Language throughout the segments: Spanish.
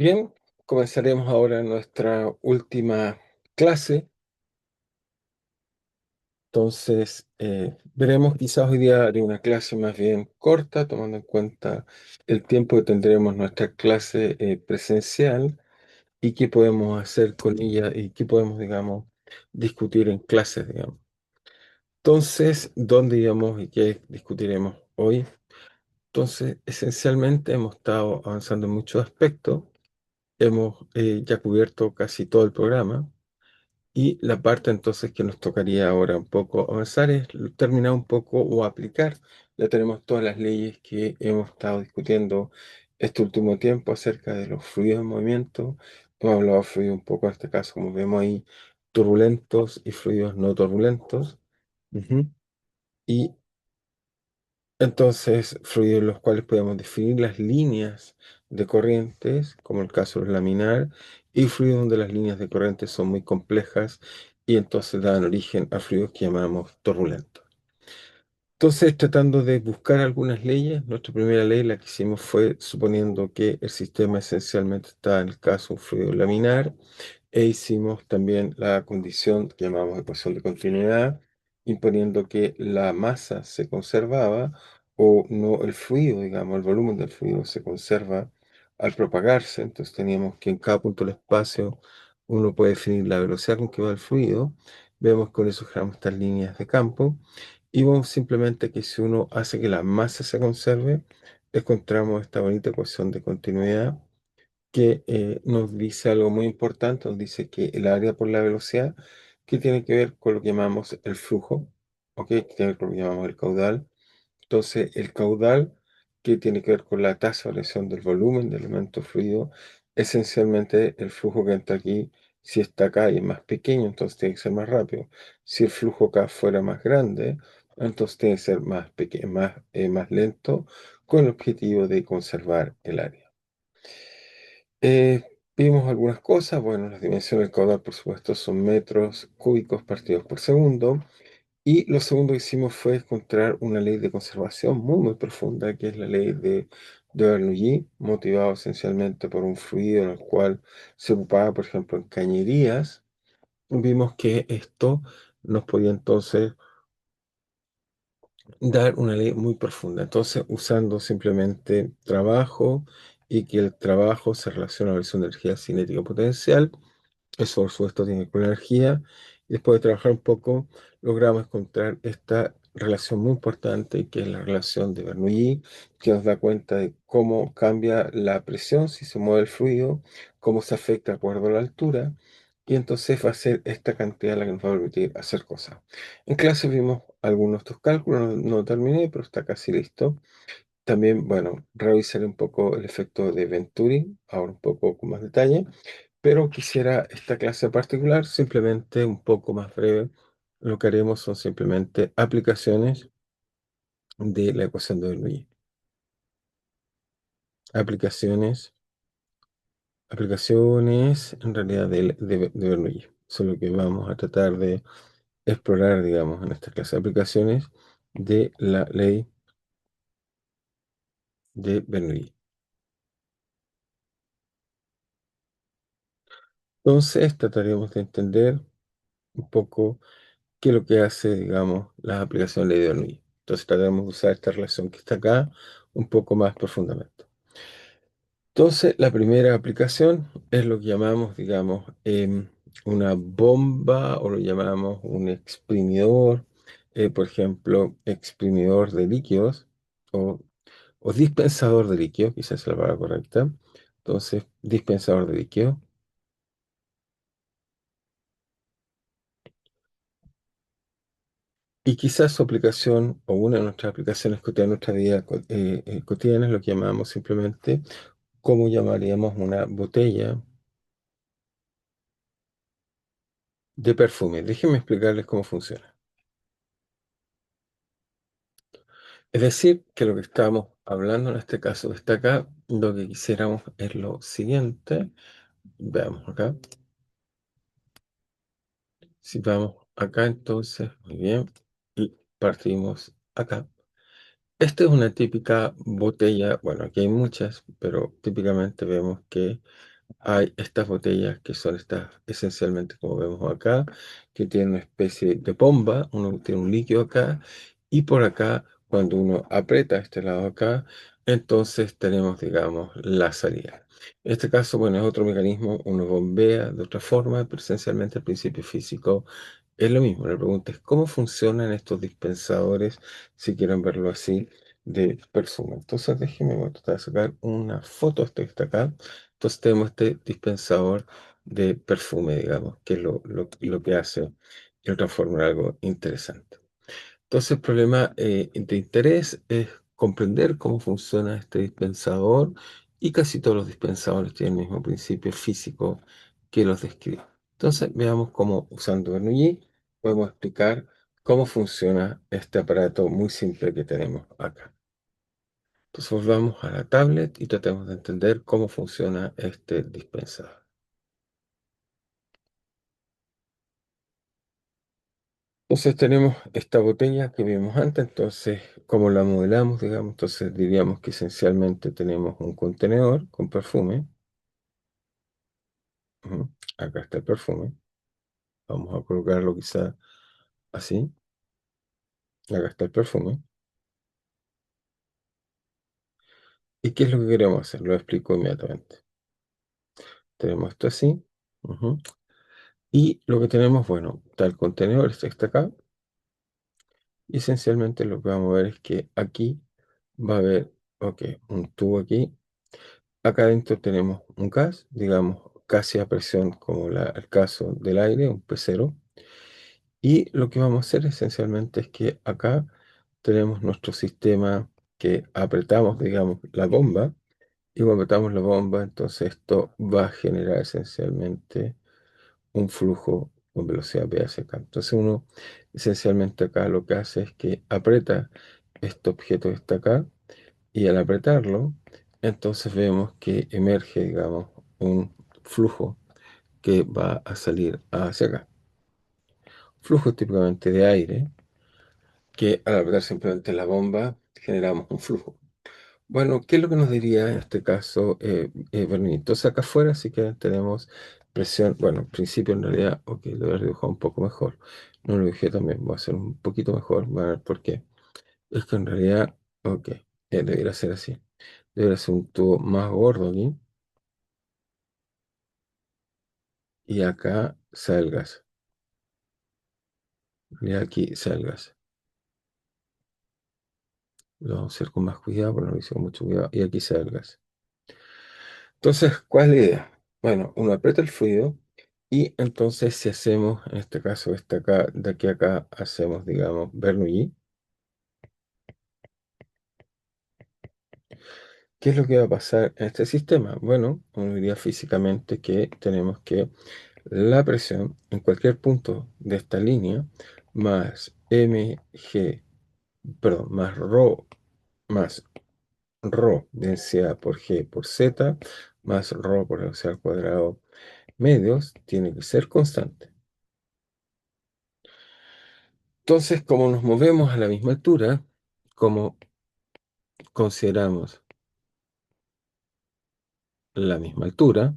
Bien, comenzaremos ahora nuestra última clase. Entonces, veremos, quizás hoy día haré una clase más bien corta, tomando en cuenta el tiempo que tendremos nuestra clase presencial y qué podemos hacer con ella y qué podemos, digamos, discutir en clases, digamos. Entonces, ¿dónde íbamos y qué discutiremos hoy? Entonces, esencialmente hemos estado avanzando en muchos aspectos. Hemos ya cubierto casi todo el programa. Y la parte entonces que nos tocaría ahora un poco avanzar es terminar un poco o aplicar. Ya tenemos todas las leyes que hemos estado discutiendo este último tiempo acerca de los fluidos en movimiento. Hemos hablado de fluidos un poco en este caso, como vemos ahí, turbulentos y fluidos no turbulentos. Ujú. Y entonces, fluidos en los cuales podemos definir las líneas de corrientes, como el caso del laminar, y fluidos donde las líneas de corrientes son muy complejas y entonces dan origen a fluidos que llamamos turbulentos. Entonces, tratando de buscar algunas leyes, nuestra primera ley, la que hicimos fue suponiendo que el sistema esencialmente está en el caso de un fluido laminar, e hicimos también la condición que llamamos ecuación de continuidad, imponiendo que la masa se conservaba o no el fluido, digamos, el volumen del fluido se conserva al propagarse. Entonces teníamos que en cada punto del espacio uno puede definir la velocidad con que va el fluido. Vemos que con eso generamos estas líneas de campo y vemos simplemente que si uno hace que la masa se conserve, encontramos esta bonita ecuación de continuidad que nos dice algo muy importante, nos dice que el área por la velocidad, que tiene que ver con lo que llamamos el flujo, ¿ok? Que tiene que ver con lo que llamamos el caudal. Entonces, el caudal, que tiene que ver con la tasa de variación del volumen del elemento fluido, esencialmente el flujo que entra aquí, si está acá y es más pequeño, entonces tiene que ser más rápido. Si el flujo acá fuera más grande, entonces tiene que ser más pequeño, más lento, con el objetivo de conservar el área. Eh, Vimos algunas cosas. Bueno, las dimensiones del caudal, por supuesto, son metros cúbicos partidos por segundo. Y lo segundo que hicimos fue encontrar una ley de conservación muy, muy profunda, que es la ley de Bernoulli, motivado esencialmente por un fluido en el cual se ocupaba, por ejemplo, en cañerías. Vimos que esto nos podía entonces dar una ley muy profunda. Entonces, usando simplemente trabajo y que el trabajo se relaciona a la relación de energía cinética potencial. Eso, por supuesto, tiene que ver con la energía. Y después de trabajar un poco, logramos encontrar esta relación muy importante, que es la relación de Bernoulli, que nos da cuenta de cómo cambia la presión si se mueve el fluido, cómo se afecta de acuerdo a la altura. Y entonces va a ser esta cantidad la que nos va a permitir hacer cosas. En clase vimos algunos de estos cálculos, no terminé, pero está casi listo. También, bueno, revisaré un poco el efecto de Venturi, ahora un poco con más detalle, pero quisiera esta clase particular simplemente un poco más breve. Lo que haremos son simplemente aplicaciones de la ecuación de Bernoulli. Aplicaciones, aplicaciones en realidad de Bernoulli. Eso es lo que vamos a tratar de explorar, digamos, en esta clase. Aplicaciones de la ley de Bernoulli. Entonces trataremos de entender un poco qué es lo que hace, digamos, las aplicaciones de la ley de Bernoulli. Entonces trataremos de usar esta relación que está acá un poco más profundamente. Entonces, la primera aplicación es lo que llamamos, digamos, una bomba o lo llamamos un exprimidor, por ejemplo, exprimidor de líquidos o, o dispensador de líquidos, quizás es la palabra correcta. Entonces, dispensador de líquidos. Y quizás su aplicación o una de nuestras aplicaciones cotidianas, nuestra vida cotidiana es lo que llamamos simplemente, como llamaríamos una botella de perfume. Déjenme explicarles cómo funciona. Es decir, que lo que estamos hablando en este caso está acá, lo que quisiéramos es lo siguiente. Veamos acá. Si vamos acá, entonces, muy bien, y partimos acá. Esta es una típica botella, bueno, aquí hay muchas, pero típicamente vemos que hay estas botellas que son estas esencialmente como vemos acá, que tienen una especie de bomba, uno tiene un líquido acá, y por acá, cuando uno aprieta este lado acá, entonces tenemos, digamos, la salida. En este caso, bueno, es otro mecanismo, uno bombea de otra forma, pero esencialmente el principio físico es lo mismo. La pregunta es cómo funcionan estos dispensadores, si quieren verlo así, de perfume. Entonces, déjenme voy a tratar de sacar una foto de este que está acá. Entonces tenemos este dispensador de perfume, digamos, que es lo que hace y lo transforma en algo interesante. Entonces el problema de interés es comprender cómo funciona este dispensador y casi todos los dispensadores tienen el mismo principio físico que los describe. Entonces veamos cómo usando Bernoulli podemos explicar cómo funciona este aparato muy simple que tenemos acá. Entonces volvamos a la tablet y tratemos de entender cómo funciona este dispensador. Entonces tenemos esta botella que vimos antes, entonces como la modelamos, digamos, entonces diríamos que esencialmente tenemos un contenedor con perfume. Ujú. Acá está el perfume. Vamos a colocarlo quizá así. Acá está el perfume. ¿Y qué es lo que queremos hacer? Lo explico inmediatamente. Tenemos esto así. Ujú. Y lo que tenemos, bueno, está el contenedor, este está acá. Y esencialmente lo que vamos a ver es que aquí va a haber, ok, un tubo aquí. Acá adentro tenemos un gas, digamos, casi a presión como el caso del aire, un pecero. Y lo que vamos a hacer esencialmente es que acá tenemos nuestro sistema que apretamos, digamos, la bomba. Y cuando apretamos la bomba, entonces esto va a generar esencialmente un flujo con velocidad v hacia acá. Entonces uno esencialmente acá lo que hace es que aprieta este objeto que está acá y al apretarlo, entonces vemos que emerge, digamos, un flujo que va a salir hacia acá. Flujo típicamente de aire, que al apretar simplemente la bomba generamos un flujo. Bueno, ¿qué es lo que nos diría en este caso Bernoulli? Entonces acá afuera sí que tenemos presión, bueno, en principio en realidad, ok, lo voy a dibujar un poco mejor. No lo dibujé también, voy a hacer un poquito mejor, voy a ver por qué. Es que en realidad, ok, debería ser así. Debería ser un tubo más gordo aquí y acá salgas. Y aquí salgas. Lo vamos a hacer con más cuidado, porque no lo hice con mucho cuidado. Y aquí salgas. Entonces, ¿cuál es la idea? Bueno, uno aprieta el fluido y entonces si hacemos, en este caso, esta acá, de aquí a acá, hacemos, digamos, Bernoulli. ¿Qué es lo que va a pasar en este sistema? Bueno, uno diría físicamente que tenemos que la presión en cualquier punto de esta línea más mg, perdón, más densidad por G por Z, más ρ por velocidad al cuadrado medios, tiene que ser constante. Entonces, como nos movemos a la misma altura, como consideramos la misma altura,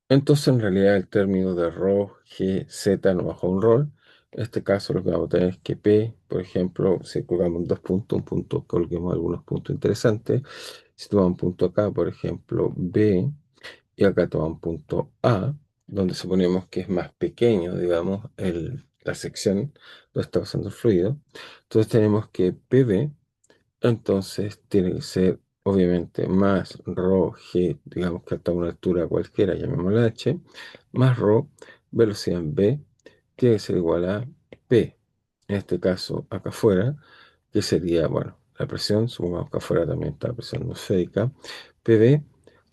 entonces en realidad el término de ρ, G, Z no baja un rol. En este caso lo que vamos a tener es que P, por ejemplo, si colocamos dos puntos, un punto, coloquemos algunos puntos interesantes. Si tomamos un punto acá, por ejemplo, B, y acá toma un punto A, donde suponemos que es más pequeño, digamos, la sección donde está pasando el fluido. Entonces tenemos que PB, entonces tiene que ser obviamente más ρ g, digamos que hasta una altura cualquiera, llamémosla h, más ρ, velocidad en b, tiene que ser igual a P. En este caso, acá afuera, que sería, bueno, la presión, supongamos que afuera también está la presión atmosférica, PB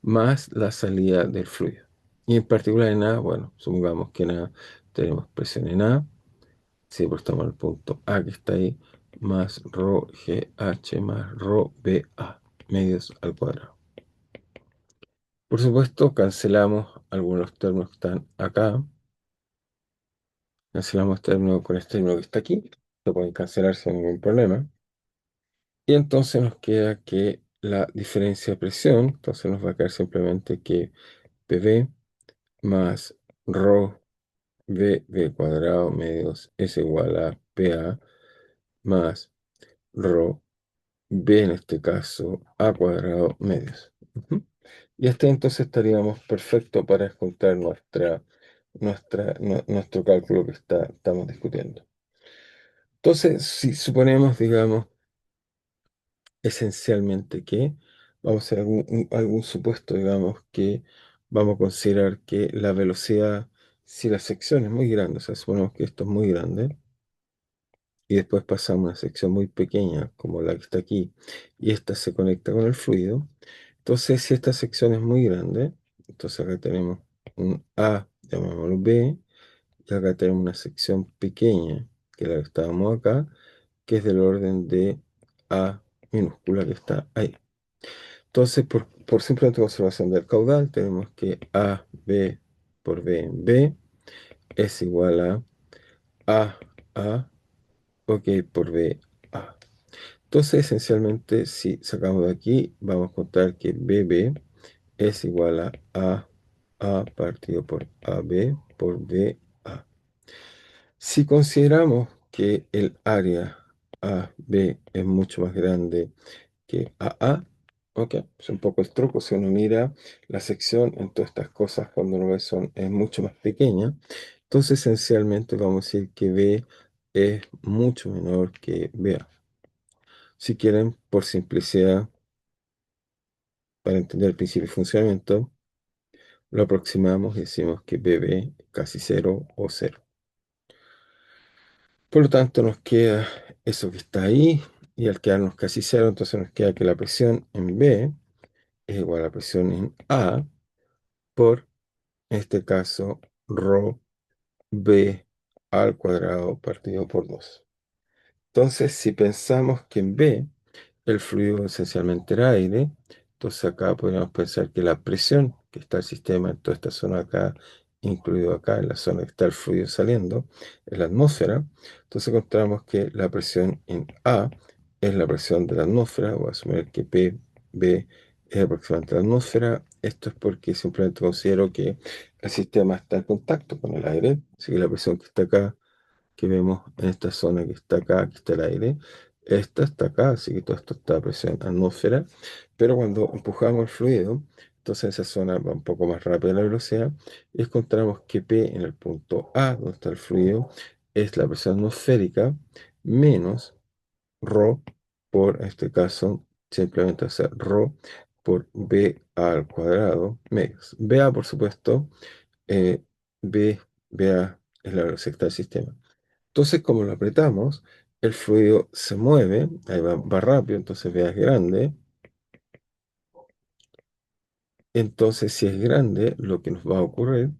más la salida del fluido. Y en particular en A, bueno, supongamos que en A tenemos presión en A, si pues estamos en el punto A que está ahí, más rho GH más rho BA, medios al cuadrado. Por supuesto, cancelamos algunos de los términos que están acá. Cancelamos este término con este término que está aquí. Se pueden cancelar sin ningún problema. Y entonces nos queda que la diferencia de presión, entonces nos va a quedar simplemente que PV más rho V cuadrado medios es igual a PA más rho B, en este caso, A cuadrado medios. Ujú. Y este entonces estaríamos perfecto para encontrar nuestro cálculo que estamos discutiendo. Entonces, si suponemos, digamos, esencialmente que vamos a hacer algún supuesto, digamos, que vamos a considerar que la velocidad, si la sección es muy grande, o sea, suponemos que esto es muy grande, y después pasamos a una sección muy pequeña, como la que está aquí, y esta se conecta con el fluido. Entonces, si esta sección es muy grande, entonces acá tenemos un A, llamémoslo B, y acá tenemos una sección pequeña, que es la que estábamos acá, que es del orden de A minúscula que está ahí. Entonces, por simplemente conservación del caudal, tenemos que AB por B en B es igual A, ok, por B, A. Entonces, esencialmente, si sacamos de aquí, vamos a contar que BB es igual A partido por AB por BA. Si consideramos que el área AB es mucho más grande que AA, ok, es un poco el truco. Si uno mira la sección en todas estas cosas, cuando uno ve es mucho más pequeña. Entonces, esencialmente, vamos a decir que B es mucho menor que BA. Si quieren, por simplicidad, para entender el principio de funcionamiento, lo aproximamos y decimos que BB es casi cero o cero. Por lo tanto, nos queda eso que está ahí, y al quedarnos casi cero, entonces nos queda que la presión en B es igual a la presión en A por, en este caso, rho B al cuadrado partido por 2. Entonces, si pensamos que en B el fluido esencialmente era aire, entonces acá podríamos pensar que la presión que está el sistema en toda esta zona acá, incluido acá en la zona que está el fluido saliendo, es la atmósfera. Entonces encontramos que la presión en A es la presión de la atmósfera. Voy a asumir que PB es aproximadamente la atmósfera. Esto es porque simplemente considero que el sistema está en contacto con el aire, así que la presión que está acá, que vemos en esta zona que está acá, que está el aire, esta está acá, así que todo esto está a presión atmósfera, pero cuando empujamos el fluido, entonces esa zona va un poco más rápida la velocidad, y encontramos que P en el punto A, donde está el fluido, es la presión atmosférica menos rho por, en este caso, simplemente hacer rho por B al cuadrado medios. BA, por supuesto, eh, B, BA es la velocidad del sistema. Entonces, como lo apretamos, el fluido se mueve, ahí va rápido, entonces V es grande. Entonces, si es grande, lo que nos va a ocurrir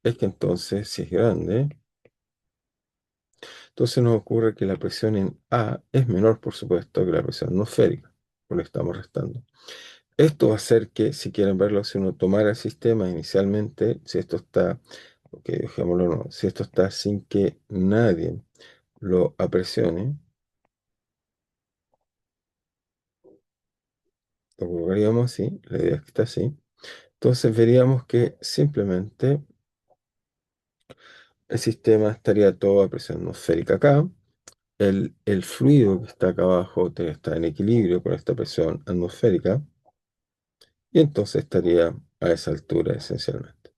es que entonces, si es grande, entonces nos ocurre que la presión en A es menor, por supuesto, que la presión atmosférica, porque estamos restando. Esto va a hacer que, si quieren verlo, si uno tomara el sistema inicialmente, si esto está, ok, dejémoslo, no, si esto está sin que nadie lo apresione, lo colocaríamos así, la idea es que está así. Entonces veríamos que simplemente el sistema estaría todo a presión atmosférica acá. El fluido que está acá abajo está en equilibrio con esta presión atmosférica, y entonces estaría a esa altura esencialmente.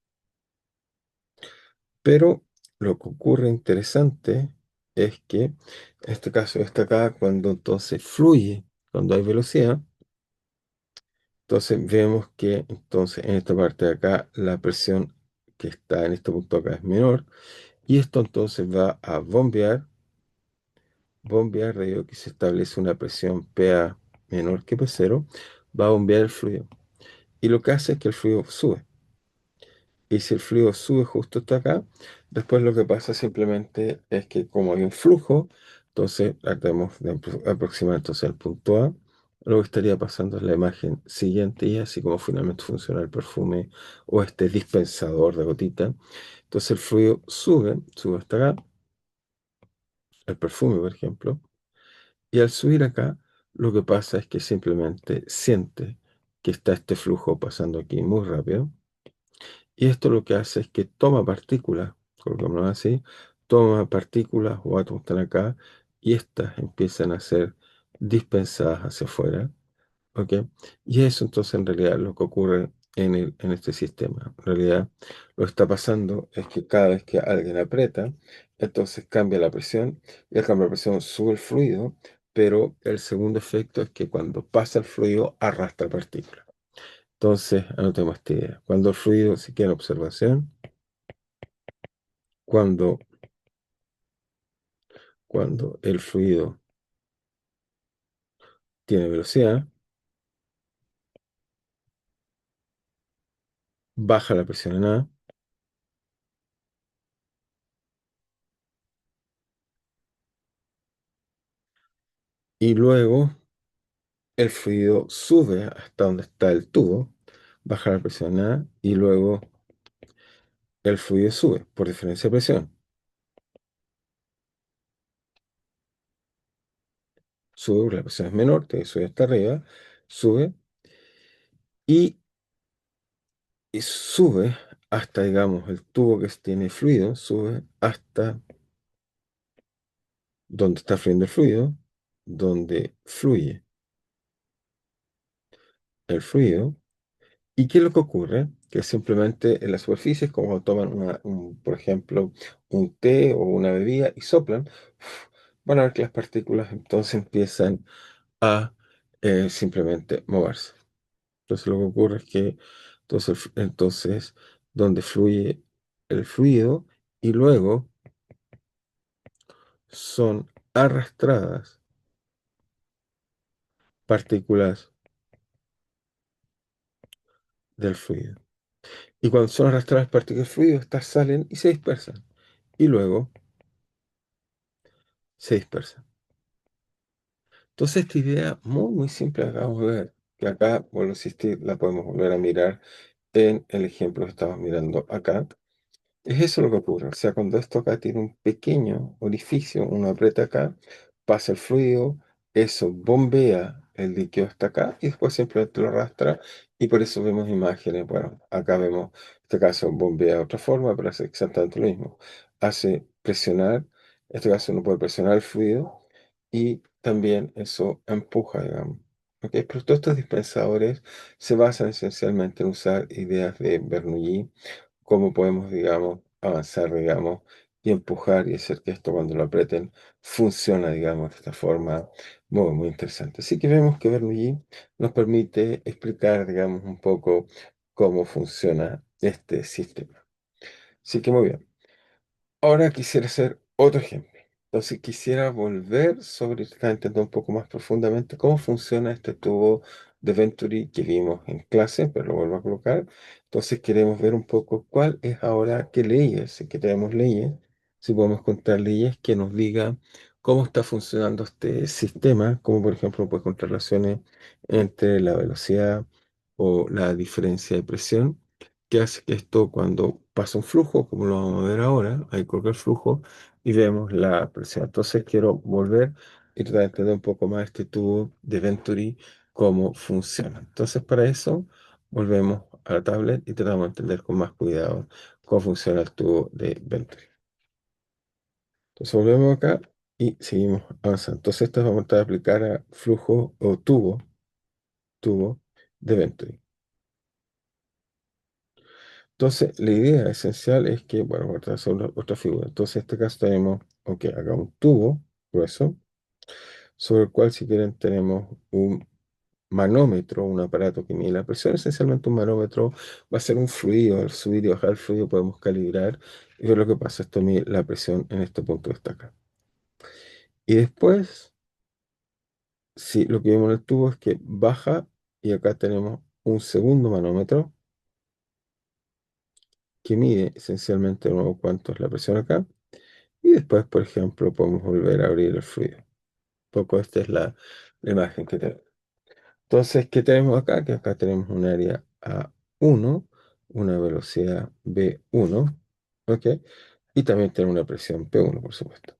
Pero lo que ocurre interesante es que en este caso está acá cuando entonces fluye, cuando hay velocidad. Entonces vemos que entonces en esta parte de acá la presión que está en este punto acá es menor. Y esto entonces va a bombear debido a que se establece una presión PA menor que P0, va a bombear el fluido. Y lo que hace es que el fluido sube. Y si el fluido sube justo hasta acá, después lo que pasa simplemente es que como hay un flujo, entonces tratamos de aproximar entonces al punto A. Lo que estaría pasando es la imagen siguiente, y así como finalmente funciona el perfume o este dispensador de gotita. Entonces el fluido sube hasta acá, el perfume, por ejemplo, y al subir acá, Lo que pasa es que simplemente siente que está este flujo pasando aquí muy rápido. Y esto lo que hace es que toma partículas, colocámoslo así, toma partículas o átomos están acá y estas empiezan a ser dispensadas hacia afuera. ¿Ok? Y eso entonces en realidad lo que ocurre en este sistema. En realidad lo que está pasando es que cada vez que alguien aprieta, entonces cambia la presión y al cambiar la presión sube el fluido, pero el segundo efecto es que cuando pasa el fluido arrastra partículas. Entonces, anotemos esta idea. Cuando el fluido, si quieren observación, cuando, cuando el fluido tiene velocidad, baja la presión en A y luego el fluido sube hasta donde está el tubo, baja la presión A y luego el fluido sube por diferencia de presión. Sube, porque la presión es menor, te sube hasta arriba, sube y, y sube hasta, digamos, el tubo que tiene fluido, sube hasta donde está fluyendo el fluido, donde fluye el fluido. ¿Y qué es lo que ocurre? Que simplemente en las superficies, como toman, por ejemplo, un té o una bebida y soplan, van a ver que las partículas entonces empiezan a simplemente moverse. Entonces lo que ocurre es que entonces donde fluye el fluido y luego son arrastradas partículas del fluido. Y cuando son arrastradas partículas del fluido, estas salen y se dispersan. Y luego se dispersan. Entonces esta idea muy, muy simple que acabamos de ver, que acá, vuelvo a insistir, la podemos volver a mirar en el ejemplo que estamos mirando acá. Es eso lo que ocurre. O sea, cuando esto acá tiene un pequeño orificio, uno aprieta acá, pasa el fluido, eso bombea el líquido hasta acá y después simplemente lo arrastra y por eso vemos imágenes. Bueno, acá vemos, en este caso bombea de otra forma, pero hace exactamente lo mismo. Hace presionar, en este caso uno puede presionar el fluido y también eso empuja, digamos. ¿Ok? Pero todos estos dispensadores se basan esencialmente en usar ideas de Bernoulli, cómo podemos, digamos, avanzar, digamos, y empujar y hacer que esto cuando lo aprieten funciona, digamos, de esta forma muy, muy interesante. Así que vemos que Bernoulli nos permite explicar, digamos, un poco cómo funciona este sistema. Así que muy bien. Ahora quisiera hacer otro ejemplo. Entonces quisiera volver sobre, entender un poco más profundamente cómo funciona este tubo de Venturi que vimos en clase, pero lo vuelvo a colocar. Entonces queremos ver un poco cuál es ahora, qué leyes, si que tenemos leyes, si podemos contar leyes que nos digan cómo está funcionando este sistema, como por ejemplo pues con relaciones entre la velocidad o la diferencia de presión que hace que esto cuando pasa un flujo, como lo vamos a ver ahora, ahí coloca el flujo y vemos la presión. Entonces quiero volver y tratar de entender un poco más este tubo de Venturi, cómo funciona. Entonces para eso volvemos a la tablet y tratamos de entender con más cuidado cómo funciona el tubo de Venturi. Entonces volvemos acá y seguimos avanzando. Entonces esto vamos a tratar de aplicar a flujo o tubo de Venturi. Entonces, la idea esencial es que, bueno, voy a trazar otra figura. Entonces, en este caso tenemos, ok, acá un tubo grueso, sobre el cual, si quieren, tenemos un manómetro, un aparato que mide la presión. Esencialmente, un manómetro va a ser un fluido. Al subir y bajar el fluido podemos calibrar y ver lo que pasa. Esto mide la presión en este punto que está acá. Y después, si lo que vemos en el tubo es que baja y acá tenemos un segundo manómetro que mide esencialmente de nuevo cuánto es la presión acá. Y después, por ejemplo, podemos volver a abrir el fluido. Un poco esta es la imagen que tenemos. Entonces, ¿qué tenemos acá? Que acá tenemos un área A1, una velocidad B1, ¿ok? Y también tenemos una presión P1, por supuesto.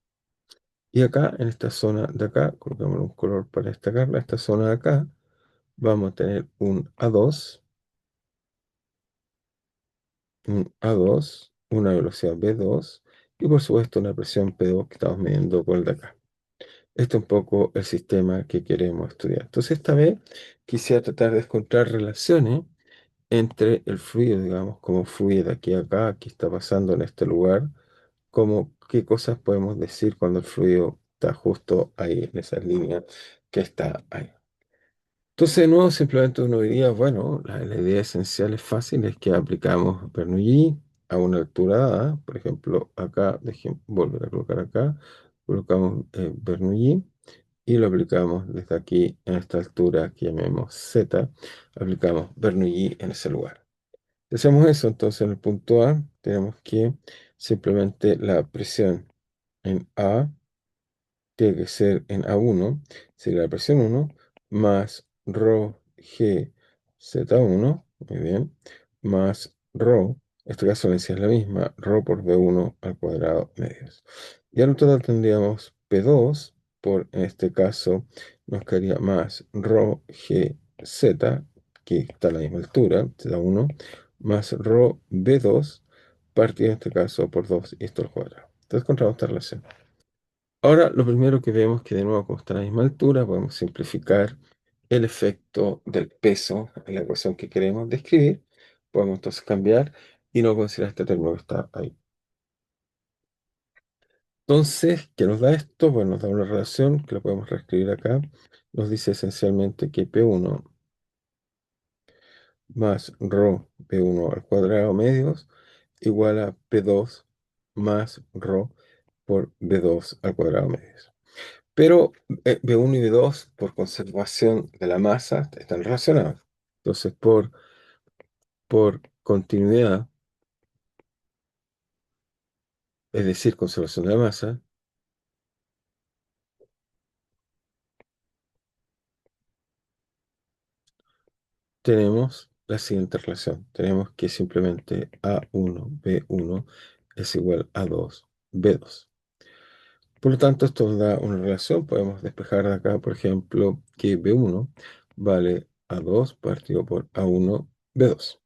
Y acá, en esta zona de acá, colocamos un color para destacarla, esta zona de acá, vamos a tener un A2, una velocidad B2 y por supuesto una presión P2 que estamos midiendo por el de acá. Este es un poco el sistema que queremos estudiar. Entonces esta vez quisiera tratar de encontrar relaciones entre el fluido, digamos, cómo fluye de aquí a acá, qué está pasando en este lugar, como qué cosas podemos decir cuando el fluido está justo ahí en esa línea que está ahí. Entonces, de nuevo, simplemente uno diría, bueno, la idea esencial es fácil, es que aplicamos Bernoulli a una altura dada, por ejemplo, acá, volver a colocar acá, colocamos Bernoulli y lo aplicamos desde aquí en esta altura que llamemos Z, aplicamos Bernoulli en ese lugar. Si hacemos eso, entonces en el punto A tenemos que simplemente la presión en A tiene que ser en A1, sería la presión 1, más rho G Z1, muy bien, más rho, en este caso la densidad es la misma, rho por V1 al cuadrado medios. Y al total tendríamos P2, en este caso nos quedaría más rho G Z, que está a la misma altura, Z1, más rho B2, partido en este caso por 2 y esto al cuadrado. Entonces encontramos esta relación. Ahora, lo primero que vemos que de nuevo, como está a la misma altura, podemos simplificar el efecto del peso en la ecuación que queremos describir. Podemos entonces cambiar y no considerar este término que está ahí. Entonces, ¿qué nos da esto? Bueno, nos da una relación que la podemos reescribir acá. Nos dice esencialmente que P1 más rho P1 al cuadrado medios igual a P2 más rho por B2 al cuadrado medios. Pero B1 y B2, por conservación de la masa, están relacionados. Entonces, por continuidad, es decir, conservación de la masa, tenemos la siguiente relación. Tenemos que simplemente A1, B1 es igual a 2, B2. Por lo tanto, esto nos da una relación. Podemos despejar de acá, por ejemplo, que B1 vale A2 partido por A1, B2.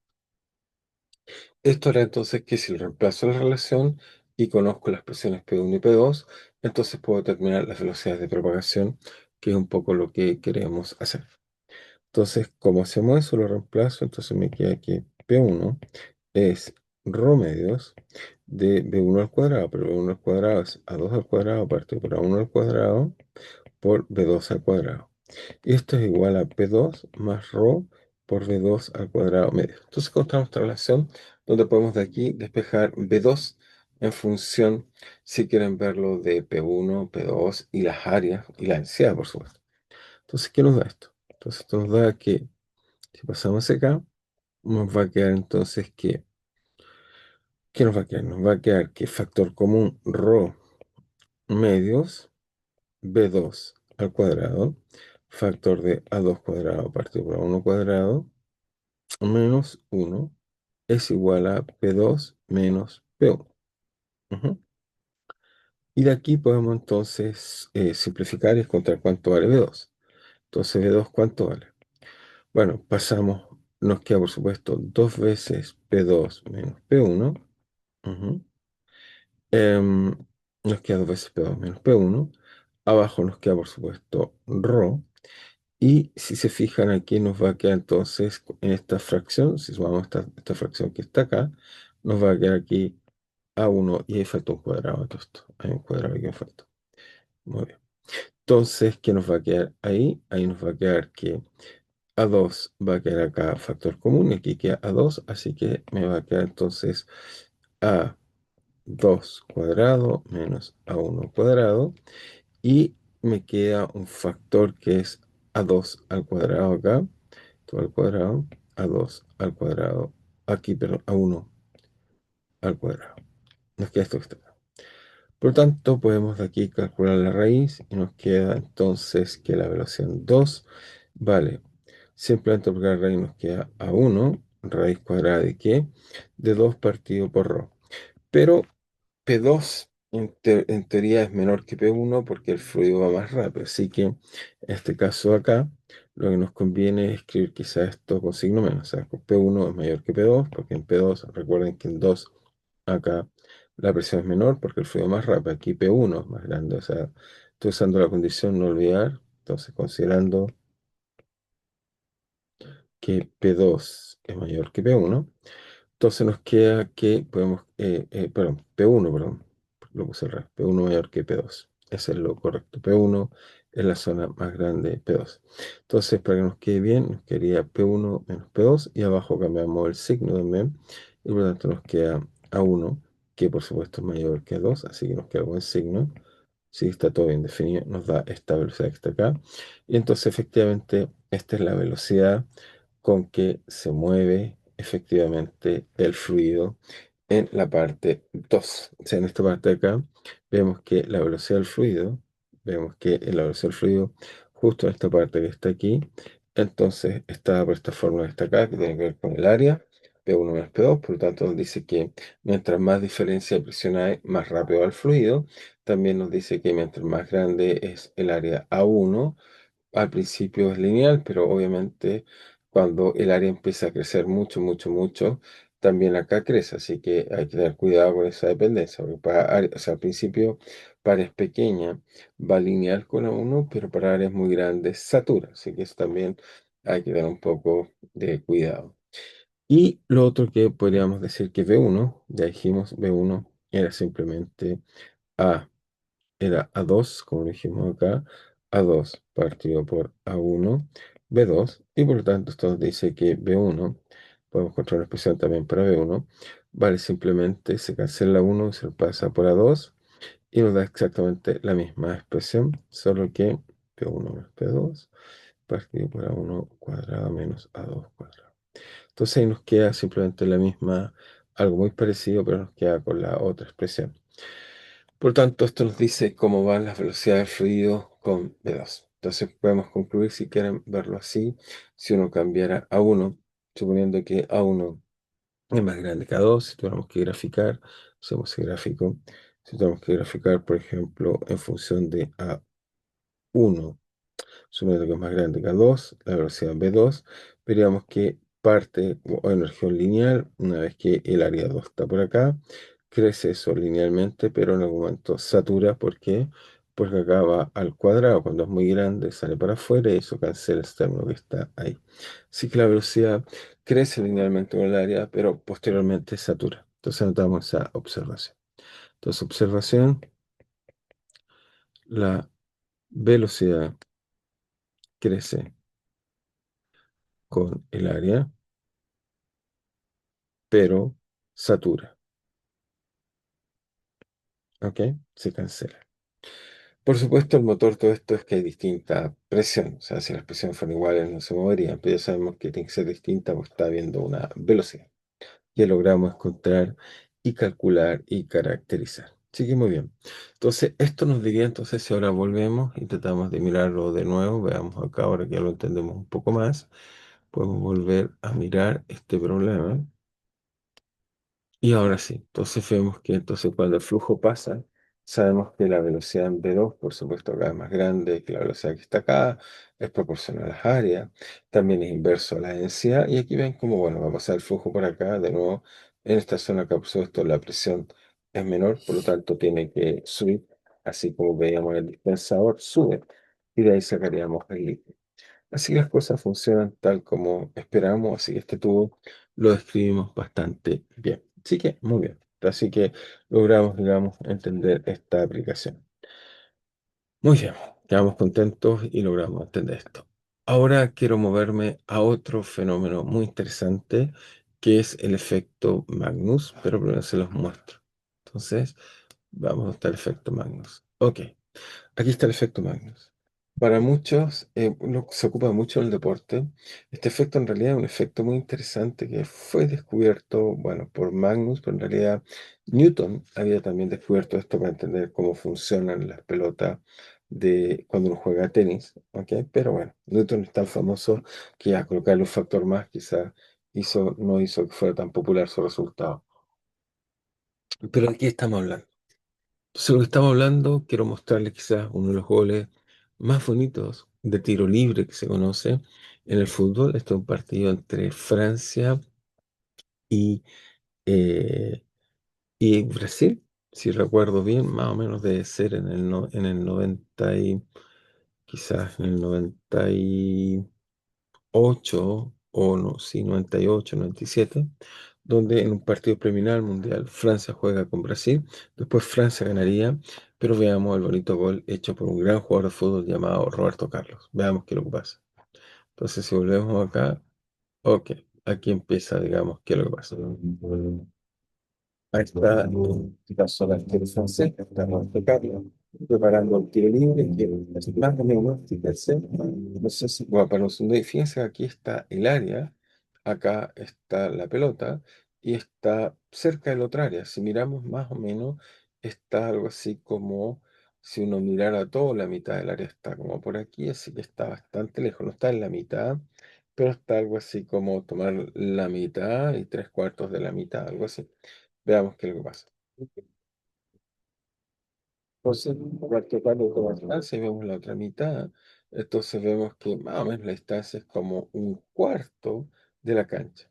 Esto hará entonces que si reemplazo la relación y conozco las presiones P1 y P2, entonces puedo determinar las velocidades de propagación, que es un poco lo que queremos hacer. Entonces, como hacemos eso, lo reemplazo, entonces me queda que P1 es rho medios de B1 al cuadrado, pero B1 al cuadrado es A2 al cuadrado partido por A1 al cuadrado por B2 al cuadrado. Y esto es igual a P2 más rho por B2 al cuadrado medio. Entonces encontramos esta relación donde podemos de aquí despejar B2 en función, si quieren verlo, de P1, P2 y las áreas y la densidad, por supuesto. Entonces, ¿qué nos da esto? Entonces, esto nos da que, si pasamos acá, nos va a quedar entonces que, ¿qué nos va a quedar? Nos va a quedar que factor común rho medios B2 al cuadrado, factor de A2 cuadrado partido por A1 cuadrado, menos 1 es igual a P2 menos P1. Ujú. Y de aquí podemos entonces simplificar y encontrar cuánto vale B2. Entonces, B2, ¿cuánto vale? Bueno, nos queda por supuesto 2 veces P2 menos P1. Ujú. Em, Nos queda 2 veces P2 menos P1. Abajo nos queda por supuesto ρ. Y si se fijan aquí nos va a quedar entonces en esta fracción, si sumamos esta fracción que está acá, nos va a quedar aquí A1 y ahí falta un cuadrado de todo esto. Hay un cuadrado aquí que falta. Muy bien. Entonces, ¿qué nos va a quedar ahí? Ahí nos va a quedar que A2 va a quedar acá factor común y aquí queda A2, así que me va a quedar entonces A2 cuadrado menos A1 cuadrado y me queda un factor que es A2 al cuadrado acá, todo al cuadrado, A2 al cuadrado, aquí, pero A1 al cuadrado. Nos queda esto que está acá. Por lo tanto, podemos de aquí calcular la raíz y nos queda entonces que la velocidad 2 vale, simplemente porque la raíz nos queda A1, raíz cuadrada de qué? De 2 partido por rho. Pero P2 En teoría es menor que P1 porque el fluido va más rápido. Así que en este caso acá, lo que nos conviene es escribir quizá esto con signo menos. O sea, que P1 es mayor que P2, porque en P2, recuerden que en 2 acá la presión es menor porque el fluido es más rápido. Aquí P1 es más grande. O sea, estoy usando la condición no olvidar. Entonces, considerando que P2 es mayor que P1. Entonces nos queda que podemos, perdón, P1, perdón, lo puse al revés, P1 mayor que P2. Ese es lo correcto. P1 es la zona más grande de P2. Entonces, para que nos quede bien, nos quedaría P1 menos P2 y abajo cambiamos el signo también. Y por lo tanto nos queda A1, que por supuesto es mayor que 2, así que nos queda buen signo. Si está todo bien definido, nos da esta velocidad que está acá. Y entonces, efectivamente, esta es la velocidad con que se mueve efectivamente el fluido en la parte 2. O sea, en esta parte de acá vemos que la velocidad del fluido, vemos que la velocidad del fluido justo en esta parte que está aquí, entonces está por esta fórmula que está acá, que tiene que ver con el área, P1 menos P2, por lo tanto nos dice que mientras más diferencia de presión hay, más rápido va el fluido. También nos dice que mientras más grande es el área A1, al principio es lineal, pero obviamente cuando el área empieza a crecer mucho, mucho, mucho, también acá crece, así que hay que tener cuidado con esa dependencia, porque o sea, al principio para áreas pequeñas va lineal con A1, pero para áreas muy grandes satura, así que eso también hay que tener un poco de cuidado. Y lo otro que podríamos decir que B1, ya dijimos, B1 era simplemente A era A2, como dijimos acá, A2 partido por A1, B2, y por lo tanto esto nos dice que B1, podemos encontrar una expresión también para B1, vale, simplemente se cancela 1 y se lo pasa por A2, y nos da exactamente la misma expresión, solo que B1 menos B2 partido por A1 cuadrado menos A2 cuadrado. Entonces ahí nos queda simplemente la misma, algo muy parecido, pero nos queda con la otra expresión. Por tanto, esto nos dice cómo van las velocidades del fluido con V2. Entonces podemos concluir, si quieren verlo así, si uno cambiara a 1, suponiendo que A1 es más grande que A2, si tuviéramos que graficar, hacemos ese gráfico. Si tenemos que graficar, por ejemplo, en función de A1, suponiendo que es más grande que A2, la velocidad V2, veríamos que parte o en región lineal, una vez que el área 2 está por acá, crece eso linealmente, pero en algún momento satura. ¿Por qué? Porque acá va al cuadrado, cuando es muy grande sale para afuera y eso cancela el término que está ahí. Así que la velocidad crece linealmente con el área, pero posteriormente satura. Entonces anotamos esa observación. Entonces, observación, la velocidad crece con el área, pero satura. ¿Ok? Se cancela. Por supuesto, el motor, todo esto es que hay distinta presión. O sea, si las presiones fueran iguales, no se moverían. Pero ya sabemos que tiene que ser distinta porque está habiendo una velocidad que logramos encontrar y calcular y caracterizar. Así que muy bien. Entonces, esto nos diría, entonces, si ahora volvemos y tratamos de mirarlo de nuevo, veamos acá, ahora que ya lo entendemos un poco más, podemos volver a mirar este problema. Y ahora sí, entonces vemos que entonces cuando el flujo pasa, sabemos que la velocidad en V2, por supuesto, acá es más grande que la velocidad que está acá, es proporcional a las áreas, también es inverso a la densidad, y aquí ven cómo, bueno, va a pasar el flujo por acá, de nuevo, en esta zona que por supuesto la presión es menor, por lo tanto tiene que subir, así como veíamos en el dispensador, sube, y de ahí sacaríamos el líquido. Así que las cosas funcionan tal como esperamos, así que este tubo lo describimos bastante bien. Así que, muy bien. Así que logramos, digamos, entender esta aplicación. Muy bien, quedamos contentos y logramos entender esto. Ahora quiero moverme a otro fenómeno muy interesante, que es el efecto Magnus, pero primero se los muestro. Entonces, vamos a estar el efecto Magnus. Ok. Aquí está el efecto Magnus. Para muchos, se ocupa mucho en el deporte. Este efecto en realidad es un efecto muy interesante que fue descubierto, bueno, por Magnus, pero en realidad Newton había también descubierto esto para entender cómo funcionan las pelotas de cuando uno juega tenis, ¿ok? Pero bueno, Newton es tan famoso que a colocarle un factor más quizás no hizo que fuera tan popular su resultado. Pero ¿de qué estamos hablando? Entonces, lo que estamos hablando, quiero mostrarles quizás uno de los goles más bonitos de tiro libre que se conoce en el fútbol. Este es un partido entre Francia y, eh, y Brasil, si recuerdo bien, más o menos debe ser en el, en el 90 y quizás en el 98 o no, sí, 98, 97, donde en un partido preliminar mundial Francia juega con Brasil, después Francia ganaría, pero veamos el bonito gol hecho por un gran jugador de fútbol llamado Roberto Carlos. Veamos qué es lo que pasa. Entonces, si volvemos acá, ok, aquí empieza, digamos, qué es lo que pasa. Ahí está, en caso la arquero francés, está Roberto Carlos, preparando el tiro libre, que es más o menos, fíjense, no sé si, bueno, para los segundos, fíjense, aquí está el área, acá está la pelota, y está cerca del otro área. Si miramos más o menos, está algo así como, si uno mirara todo, la mitad del área está como por aquí, así que está bastante lejos, no está en la mitad, pero está algo así como tomar la mitad y tres cuartos de la mitad, algo así. Veamos qué es lo que pasa. Entonces, practicando toda la distancia y vemos la otra mitad, entonces vemos que más o menos la distancia es como un cuarto de la cancha,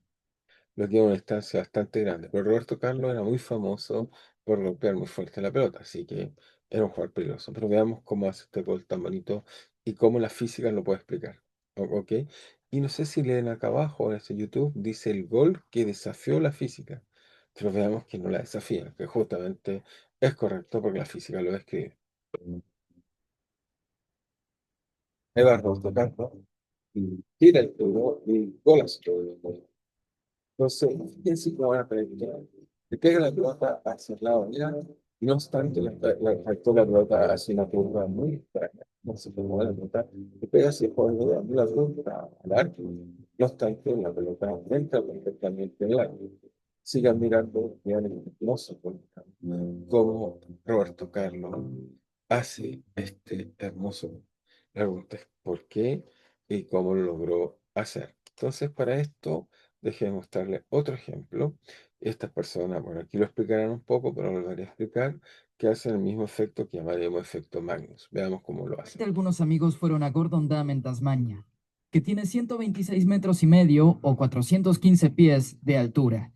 lo que es una distancia bastante grande. Pero Roberto Carlos era muy famoso por golpear muy fuerte la pelota, así que era un jugador peligroso. Pero veamos cómo hace este gol tan bonito y cómo la física lo puede explicar. ¿Ok? Y no sé si leen acá abajo en este YouTube, dice el gol que desafió la física. Pero veamos que no la desafía, que justamente es correcto porque la física lo describe. Ahí va Roberto Carlos y tira el tiro y golazo. Entonces, fíjense cómo van a practicar. Le pega la pelota hacia el lado derecho, y no obstante, la pelota hacia una curva muy extraña. No se puede mover la pelota. Le pega hacia el juego de la pelota al arco. No obstante, la pelota entra perfectamente en el arco. Sigan mirando, vean el hermoso como Roberto Carlos hace este hermoso. La pregunta es por qué y cómo lo logró hacer. Entonces, para esto, déjenme mostrarle otro ejemplo. Estas personas, bueno, aquí lo explicarán un poco, pero lo voy a explicar, que hacen el mismo efecto que llamaremos efecto Magnus. Veamos cómo lo hacen. Algunos amigos fueron a Gordon Dam en Tasmania, que tiene 126 metros y medio o 415 pies de altura,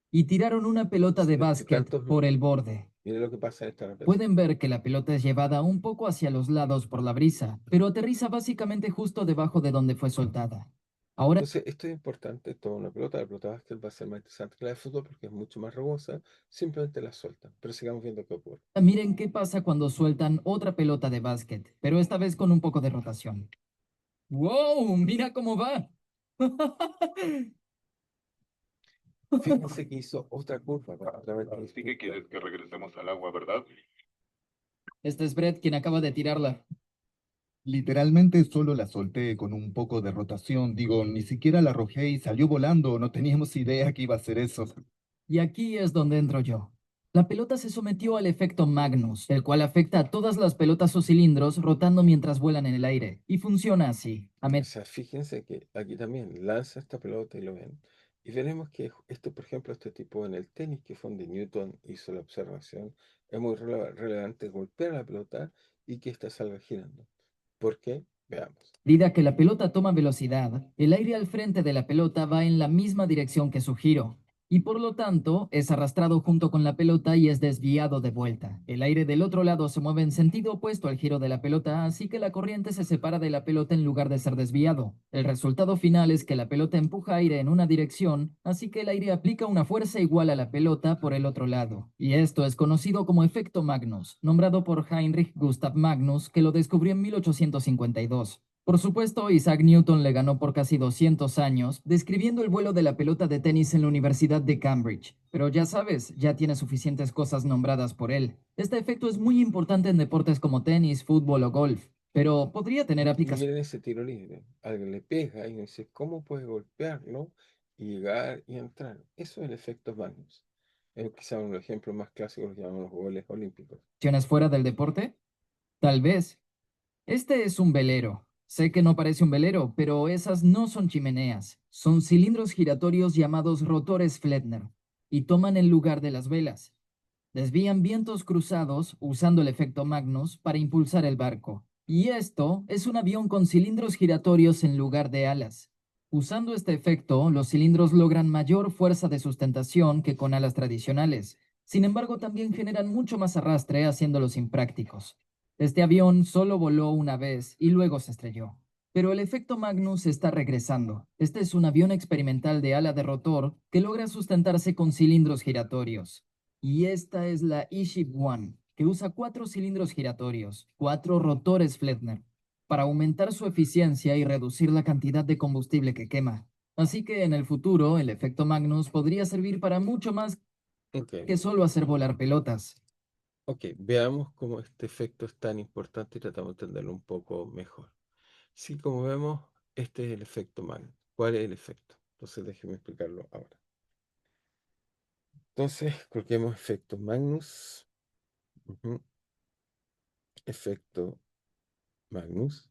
y tiraron una pelota de Después de básquet tantos por el minutos, borde. mire lo que pasa en esta repetición. Pueden ver que la pelota es llevada un poco hacia los lados por la brisa, pero aterriza básicamente justo debajo de donde fue soltada. Ahora Entonces, esto es importante, toda una pelota, la pelota de básquet va a ser más interesante que la de fútbol porque es mucho más rugosa, simplemente la sueltan. Pero sigamos viendo qué ocurre. miren qué pasa cuando sueltan otra pelota de básquet, pero esta vez con un poco de rotación. ¡Wow! ¡Mira cómo va! Fíjense que hizo otra curva a través de Así que quieres que regresemos al agua, ¿verdad? Este es Brett quien acaba de tirarla. Literalmente solo la solté con un poco de rotación, digo, ni siquiera la arrojé y salió volando, no teníamos idea que iba a hacer eso. Y aquí es donde entro yo. La pelota se sometió al efecto Magnus, el cual afecta a todas las pelotas o cilindros rotando mientras vuelan en el aire. Y funciona así. O sea, fíjense que aquí también lanza esta pelota y lo ven. Y veremos que esto, por ejemplo, este tipo en el tenis, que fue donde Newton hizo la observación, es muy relevante golpear la pelota y que ésta salga girando. ¿Por qué? Veamos. medida que la pelota toma velocidad, el aire al frente de la pelota va en la misma dirección que su giro, y por lo tanto es arrastrado junto con la pelota y es desviado de vuelta. El aire del otro lado se mueve en sentido opuesto al giro de la pelota, así que la corriente se separa de la pelota en lugar de ser desviado. El resultado final es que la pelota empuja aire en una dirección, así que el aire aplica una fuerza igual a la pelota por el otro lado. Y esto es conocido como efecto Magnus, nombrado por Heinrich Gustav Magnus, que lo descubrió en 1852. Por supuesto, Isaac Newton le ganó por casi 200 años, describiendo el vuelo de la pelota de tenis en la Universidad de Cambridge. Pero ya sabes, ya tiene suficientes cosas nombradas por él. Este efecto es muy importante en deportes como tenis, fútbol o golf, pero podría tener Y aplicaciones miren ese tiro libre. Alguien le pega y uno dice, ¿cómo puede golpearlo y llegar y entrar? Eso es el efecto Magnus. Es quizá uno de los ejemplos más clásicos, los llamamos los goles olímpicos. fuera del deporte. Tal vez. Este es un velero. Sé que no parece un velero, pero esas no son chimeneas. Son cilindros giratorios llamados rotores Flettner, y toman el lugar de las velas. Desvían vientos cruzados usando el efecto Magnus para impulsar el barco. Y esto es un avión con cilindros giratorios en lugar de alas. Usando este efecto, los cilindros logran mayor fuerza de sustentación que con alas tradicionales. Sin embargo, también generan mucho más arrastre, haciéndolos imprácticos. Este avión solo voló una vez y luego se estrelló. Pero el efecto Magnus está regresando. Este es un avión experimental de ala de rotor que logra sustentarse con cilindros giratorios. Y esta es la E-Ship One, que usa 4 cilindros giratorios, 4 rotores Flettner, para aumentar su eficiencia y reducir la cantidad de combustible que quema. Así que en el futuro, el efecto Magnus podría servir para mucho más Ok, que solo hacer volar pelotas. ok, veamos cómo este efecto es tan importante y tratamos de entenderlo un poco mejor. Sí, como vemos, este es el efecto Magnus. ¿Cuál es el efecto? Entonces déjeme explicarlo ahora. Entonces, coloquemos efecto Magnus. Ujú, efecto Magnus.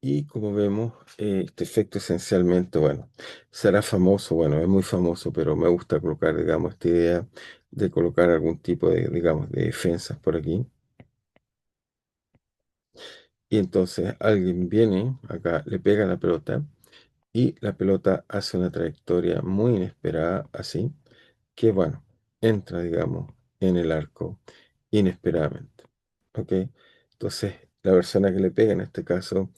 Y como vemos, este efecto esencialmente, bueno, será famoso, bueno, es muy famoso, pero me gusta colocar, digamos, esta idea de colocar algún tipo de, digamos, de defensas por aquí. Y entonces alguien viene acá, le pega la pelota y la pelota hace una trayectoria muy inesperada, así, que bueno, entra, digamos, en el arco inesperadamente. ¿Ok? Entonces, la persona que le pega en este caso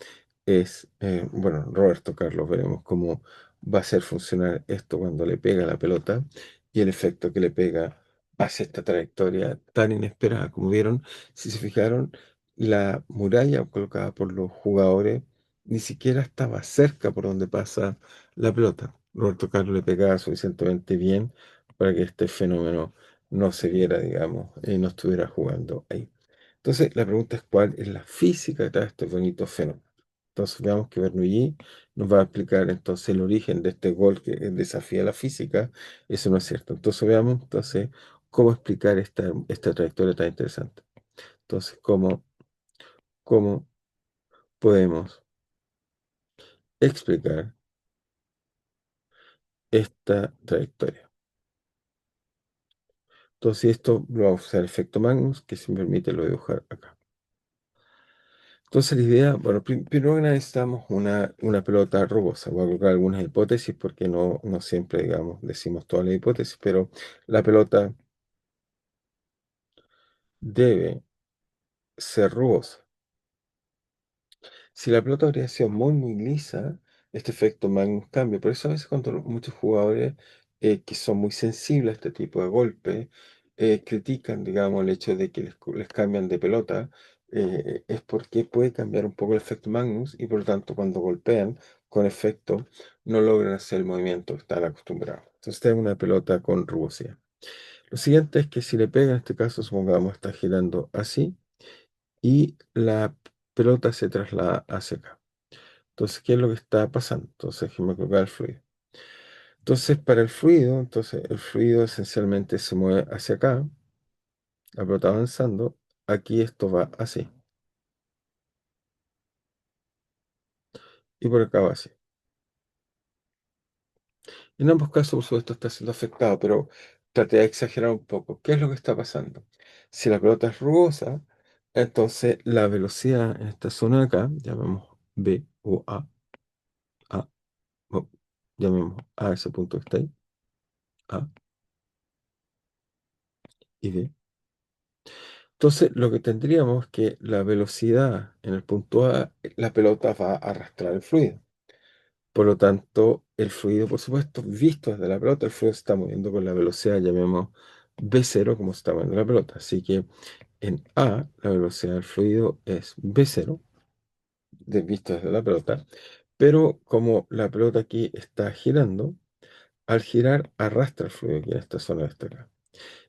es, bueno, Roberto Carlos. Veremos cómo va a hacer funcionar esto cuando le pega la pelota y el efecto que le pega hace esta trayectoria tan inesperada. Como vieron, si se fijaron, la muralla colocada por los jugadores ni siquiera estaba cerca por donde pasa la pelota. Roberto Carlos le pegaba suficientemente bien para que este fenómeno no se viera, digamos, y no estuviera jugando ahí. Entonces, la pregunta es cuál es la física detrás de este bonito fenómeno. Entonces, veamos que Bernoulli nos va a explicar entonces el origen de este gol que desafía la física. Eso no es cierto. Entonces, veamos entonces cómo explicar esta trayectoria tan interesante. Entonces, cómo podemos explicar esta trayectoria. Entonces, esto lo vamos a usar efecto Magnus, que si me permite lo voy a dibujar acá. Entonces, la idea, bueno, primero que nada necesitamos una pelota rugosa. Voy a colocar algunas hipótesis porque no siempre, digamos, decimos todas las hipótesis, pero la pelota debe ser rugosa. Si la pelota habría sido muy lisa, este efecto Magnus cambia. Por eso a veces cuando muchos jugadores que son muy sensibles a este tipo de golpes critican, digamos, el hecho de que les cambian de pelota, es porque puede cambiar un poco el efecto Magnus y por lo tanto cuando golpean con efecto no logran hacer el movimiento que están acostumbrados. Entonces tenemos una pelota con rugosidad. Lo siguiente es que si le pega, en este caso, supongamos, está girando así y la pelota se traslada hacia acá. Entonces, ¿qué es lo que está pasando? Entonces, déjeme colocar el fluido. Entonces, para el fluido, entonces el fluido esencialmente se mueve hacia acá, la pelota avanzando, aquí esto va así, y por acá va así. En ambos casos, por supuesto, está siendo afectado, pero traté de exagerar un poco. ¿Qué es lo que está pasando? Si la pelota es rugosa, entonces la velocidad en esta zona de acá, llamemos B o A, o llamemos A ese punto que está ahí, A y B. Entonces, lo que tendríamos es que la velocidad en el punto A, la pelota va a arrastrar el fluido. Por lo tanto, el fluido, por supuesto, visto desde la pelota, el fluido se está moviendo con la velocidad, llamemos V0, como se está moviendo la pelota. Así que en A, la velocidad del fluido es V0, visto desde la pelota. Pero como la pelota aquí está girando, al girar arrastra el fluido aquí en esta zona de esta acá.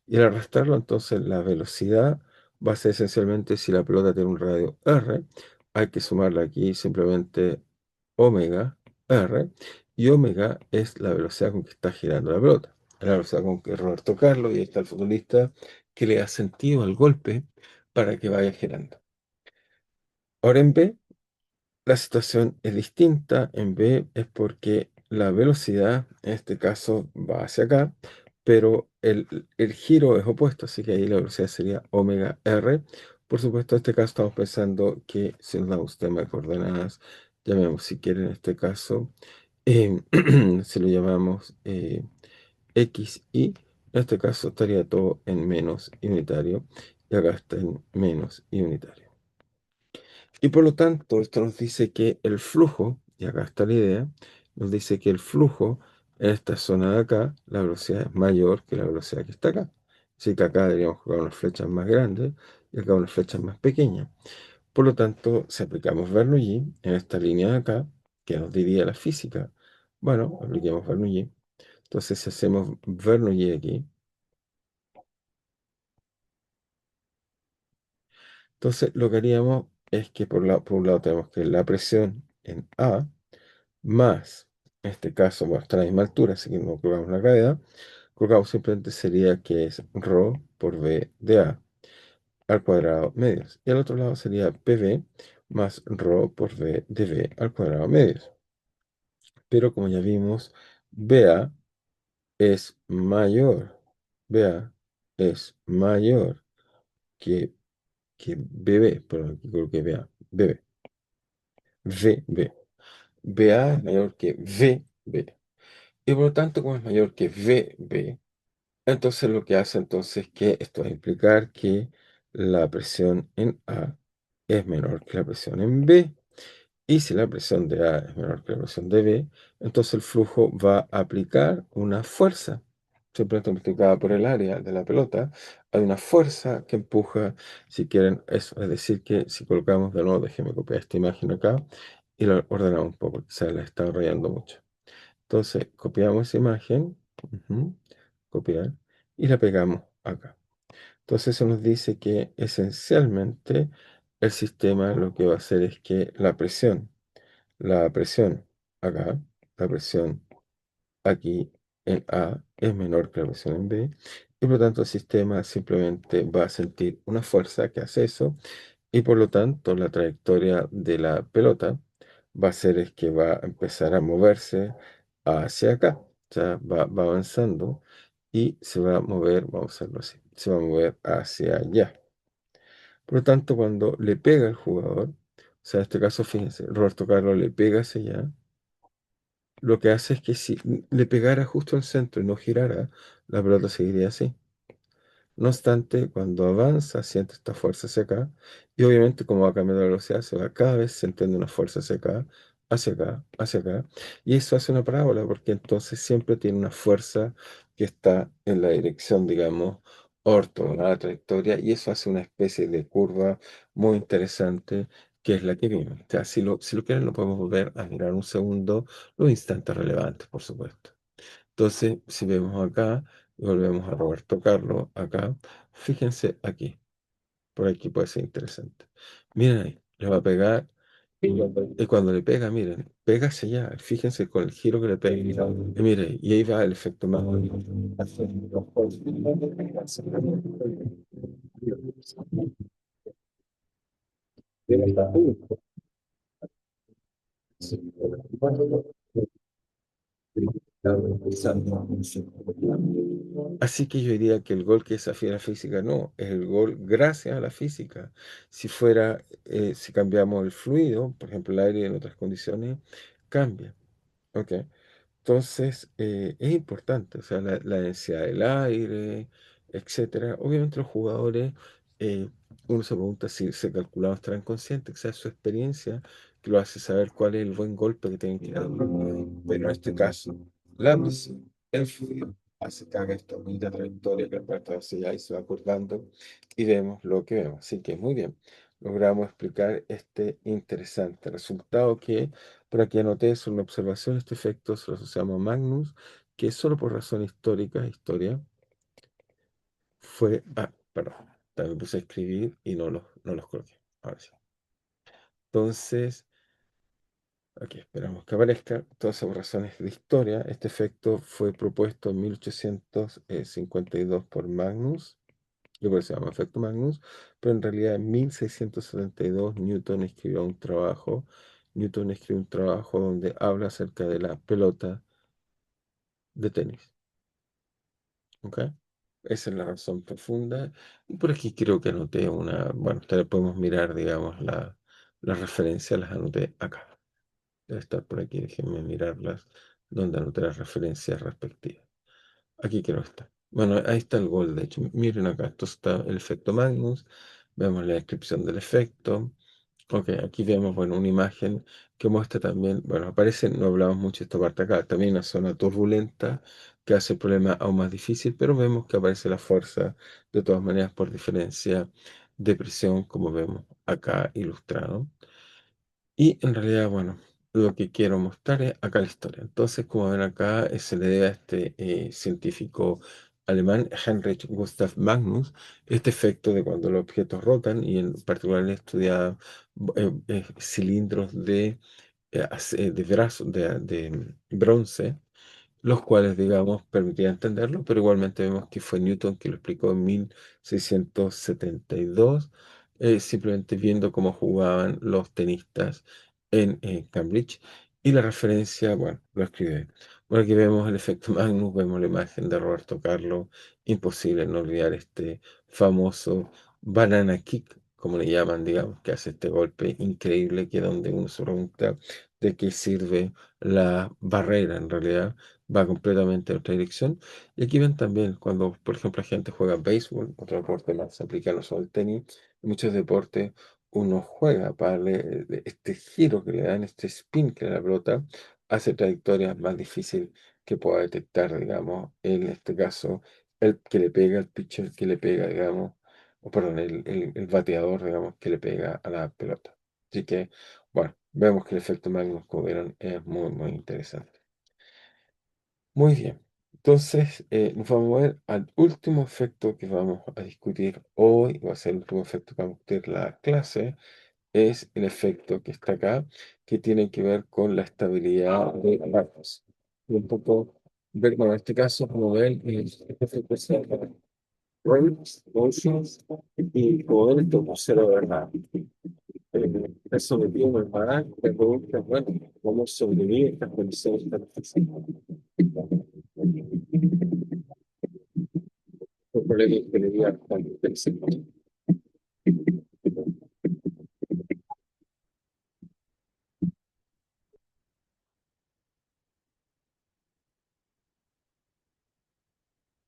Y al arrastrarlo, entonces la velocidad va a ser esencialmente, si la pelota tiene un radio R, hay que sumarle aquí simplemente omega R, y omega es la velocidad con que está girando la pelota. La velocidad con que Roberto Carlos, y ahí está el futbolista, que le da sentido al golpe para que vaya girando. Ahora en B, la situación es distinta. En B es porque la velocidad, en este caso, va hacia acá, pero el giro es opuesto, así que ahí la velocidad sería omega r. Por supuesto, en este caso estamos pensando que si nos da un sistema de coordenadas, llamemos si quieren en este caso, eh, si lo llamamos x, y en este caso estaría todo en menos y unitario, y acá está en menos y unitario. Y por lo tanto, esto nos dice que el flujo, y acá está la idea, nos dice que el flujo en esta zona de acá, la velocidad es mayor que la velocidad que está acá. Así que acá deberíamos colocar unas flechas más grandes y acá unas flechas más pequeñas. Por lo tanto, si aplicamos Bernoulli en esta línea de acá, que nos diría la física, bueno, apliquemos Bernoulli. Entonces, si hacemos Bernoulli aquí, entonces lo que haríamos es que por un lado tenemos que la presión en A más, en este caso, bueno, está a la misma altura, así que no colocamos la gravedad, colocamos simplemente sería que es ρ por v de A al cuadrado medios. Y al otro lado sería PV más ρ por v de V al cuadrado medios. Pero como ya vimos, BA es mayor, BA es mayor que, BB, perdón, aquí coloqué BA, BB, VB. BA es mayor que VB. Y por lo tanto, como es mayor que VB, entonces lo que hace entonces es que esto va a implicar que la presión en A es menor que la presión en B. Y si la presión de A es menor que la presión de B, entonces el flujo va a aplicar una fuerza, simplemente multiplicada por el área de la pelota. Hay una fuerza que empuja, si quieren, eso. Es decir, que si colocamos de nuevo, déjenme copiar esta imagen acá y la ordenamos un poco, se la está rayando mucho. Entonces, copiamos esa imagen, copiar, y la pegamos acá. Entonces, eso nos dice que esencialmente el sistema lo que va a hacer es que la presión acá, la presión aquí en A es menor que la presión en B, y por lo tanto el sistema simplemente va a sentir una fuerza que hace eso, y por lo tanto la trayectoria de la pelota va a ser es que va a empezar a moverse hacia acá, o sea, va avanzando y se va a mover, vamos a hacerlo así, se va a mover hacia allá. Por lo tanto, cuando le pega al jugador, o sea, en este caso, fíjense, Roberto Carlos le pega hacia allá, lo que hace es que si le pegara justo al centro y no girara, la pelota seguiría así. No obstante, cuando avanza, siente esta fuerza hacia acá, y obviamente como va cambiando la velocidad, se va cada vez sintiendo una fuerza hacia acá, hacia acá, hacia acá, y eso hace una parábola, porque entonces siempre tiene una fuerza que está en la dirección, digamos, ortogonal a la trayectoria, y eso hace una especie de curva muy interesante, que es la que vimos. O sea, si lo quieren, lo podemos volver a mirar un segundo, los instantes relevantes, por supuesto. Entonces, si vemos acá, y volvemos a Roberto Carlos, acá, fíjense aquí, por aquí puede ser interesante. Miren ahí, le va a pegar, y cuando le pega, miren, pega hacia allá, fíjense con el giro que le pega, y miren, y ahí va el efecto más. Así que yo diría que el gol que desafía la física no, es el gol gracias a la física. Si fuera, si cambiamos el fluido, por ejemplo, el aire en otras condiciones, cambia. ¿Ok? Entonces, es importante, o sea, la densidad del aire, etcétera. Obviamente los jugadores, eh, uno se pregunta si ese calculador estarán conscientes, que sea su experiencia, que lo hace saber cuál es el buen golpe que tienen que dar. Pero en este caso, la presión, el fluido, hace que haga esta bonita trayectoria que parte hacia allá y se va acordando y vemos lo que vemos. Así que muy bien, logramos explicar este interesante resultado que por aquí anoté sobre una observación, este efecto se lo asociamos a Magnus, que solo por razón histórica, historia, fue... Ah, perdón, también puse a escribir y no los coloqué. Ahora sí. Entonces, aquí esperamos que aparezca. Entonces, por razones de historia, este efecto fue propuesto en 1852 por Magnus, y por eso se llama efecto Magnus, pero en realidad en 1672 Newton escribió un trabajo donde habla acerca de la pelota de tenis. ¿Ok? Esa es la razón profunda. Y por aquí creo que anoté una, bueno, ustedes podemos mirar, digamos, las referencias, las anoté acá. Debe estar por aquí, déjenme mirarlas, donde anoté las referencias respectivas. Aquí creo que está. Bueno, ahí está el gol, de hecho. Miren acá, esto está el efecto Magnus. Vemos la descripción del efecto. Ok, aquí vemos, bueno, una imagen que muestra también, bueno, aparece, no hablamos mucho de esta parte acá, también una zona turbulenta que hace el problema aún más difícil, pero vemos que aparece la fuerza de todas maneras por diferencia de presión, como vemos acá ilustrado. Y en realidad, bueno, lo que quiero mostrar es acá la historia. Entonces, como ven acá, se le debe a este científico alemán, Heinrich Gustav Magnus, este efecto de cuando los objetos rotan, y en particular él estudia cilindros de de bronce, los cuales, digamos, permitían entenderlo, pero igualmente vemos que fue Newton que lo explicó en 1672, simplemente viendo cómo jugaban los tenistas en Cambridge. Y la referencia, bueno, lo escribe. Bueno, aquí vemos el efecto Magnus, vemos la imagen de Roberto Carlos, imposible no olvidar este famoso banana kick, como le llaman, digamos, que hace este golpe increíble, que es donde uno se pregunta de qué sirve la barrera en realidad, va completamente en otra dirección. Y aquí ven también cuando, por ejemplo, la gente juega béisbol, otro deporte más aplicado solo al tenis, en muchos deportes uno juega para darle este giro que le dan, este spin que le da la pelota, hace trayectorias más difíciles que pueda detectar, digamos, en este caso, el que le pega, el pitcher que le pega, digamos, o perdón, el bateador, digamos, que le pega a la pelota. Así que, bueno, vemos que el efecto Magnus, como vieron, es muy, muy interesante. Muy bien. Entonces, nos vamos a mover al último efecto que vamos a discutir hoy, va a ser el último efecto que vamos a discutir la clase, es el efecto que está acá, que tiene que ver con la estabilidad de barcos. Y un poco ver, bueno, en este caso, como ven, este efecto se llama Waves, Motions, y como ven, esto es cero de verdad. Está sometido a verdad, la pregunta, bueno, ¿cómo sobrevivir estas condiciones tan difíciles? Un problema que le diga tan interesante.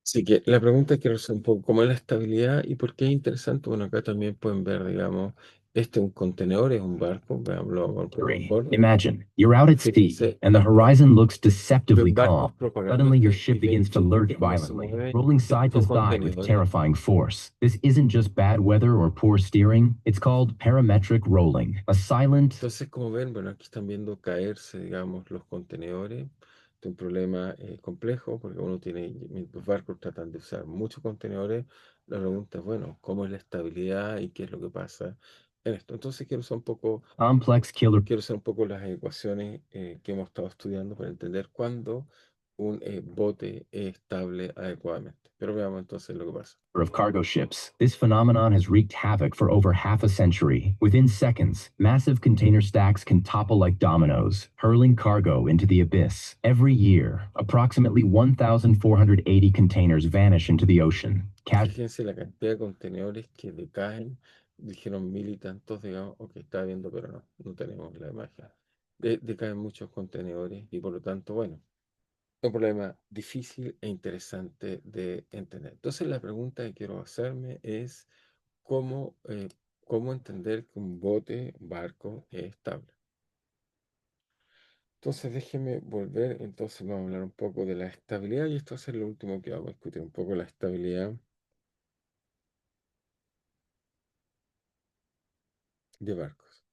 Así que la pregunta quiero hacer un poco, ¿cómo es la estabilidad y por qué es interesante? Bueno, acá también pueden ver, digamos, este es un contenedor, es un barco, veámoslo vamos a poner en borde. Imagine you're out at sea Fíjense, and the horizon looks deceptively ven barcos calm. Suddenly, your propagándote y ship ven begins to que lurch cómo se violently, mueve rolling side to estos side with contenedores. terrifying force. This isn't just bad weather or poor steering, it's called parametric rolling, a silent, Entonces, como ven, bueno, aquí están viendo caerse, digamos, los contenedores. Este es un problema complejo porque uno tiene, los barcos tratan de usar muchos contenedores. La pregunta es, bueno, ¿cómo es la estabilidad y qué es lo que pasa en esto? Entonces, complex killer quiero usar un poco las ecuaciones que hemos estado estudiando para entender cuándo un bote es estable adecuadamente. Pero veamos entonces lo que pasa. of cargo ships. This phenomenon has wreaked havoc for over half a century. Within seconds, massive container stacks can topple like dominoes, hurling cargo into the abyss. Every year, approximately 1,480 containers vanish into the ocean. Fíjense la cantidad de contenedores que decaen. Dijeron mil y tantos, digamos, ok, está viendo, pero no tenemos la imagen. Decaen muchos contenedores y por lo tanto, bueno, es un problema difícil e interesante de entender. Entonces, la pregunta que quiero hacerme es cómo entender que un bote, un barco, es estable. Entonces, déjeme volver. Entonces, vamos a hablar un poco de la estabilidad y esto va a ser lo último que vamos a discutir, un poco la estabilidad de barcos.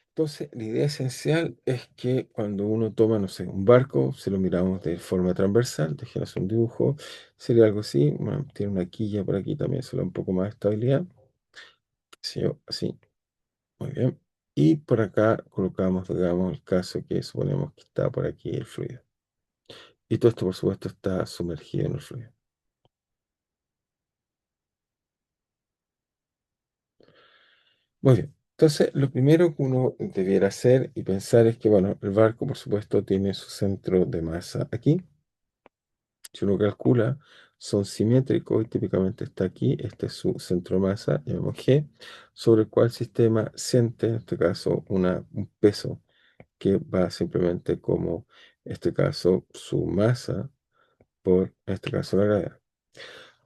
Entonces, la idea esencial es que cuando uno toma, no sé, un barco, si lo miramos de forma transversal, déjenme hacer un dibujo, sería algo así, bueno, tiene una quilla por aquí también, se le da un poco más de estabilidad, sí, así, muy bien. Y por acá colocamos, digamos, el caso que suponemos que está por aquí el fluido. Y todo esto, por supuesto, está sumergido en el fluido. Muy bien. Entonces, lo primero que uno debiera hacer y pensar es que, bueno, el barco, por supuesto, tiene su centro de masa aquí. Si uno calcula, son simétricos y típicamente está aquí. Este es su centro de masa, llamamos G, sobre el cual el sistema siente, en este caso, un peso que va simplemente como, en este caso, su masa por, en este caso, la gravedad.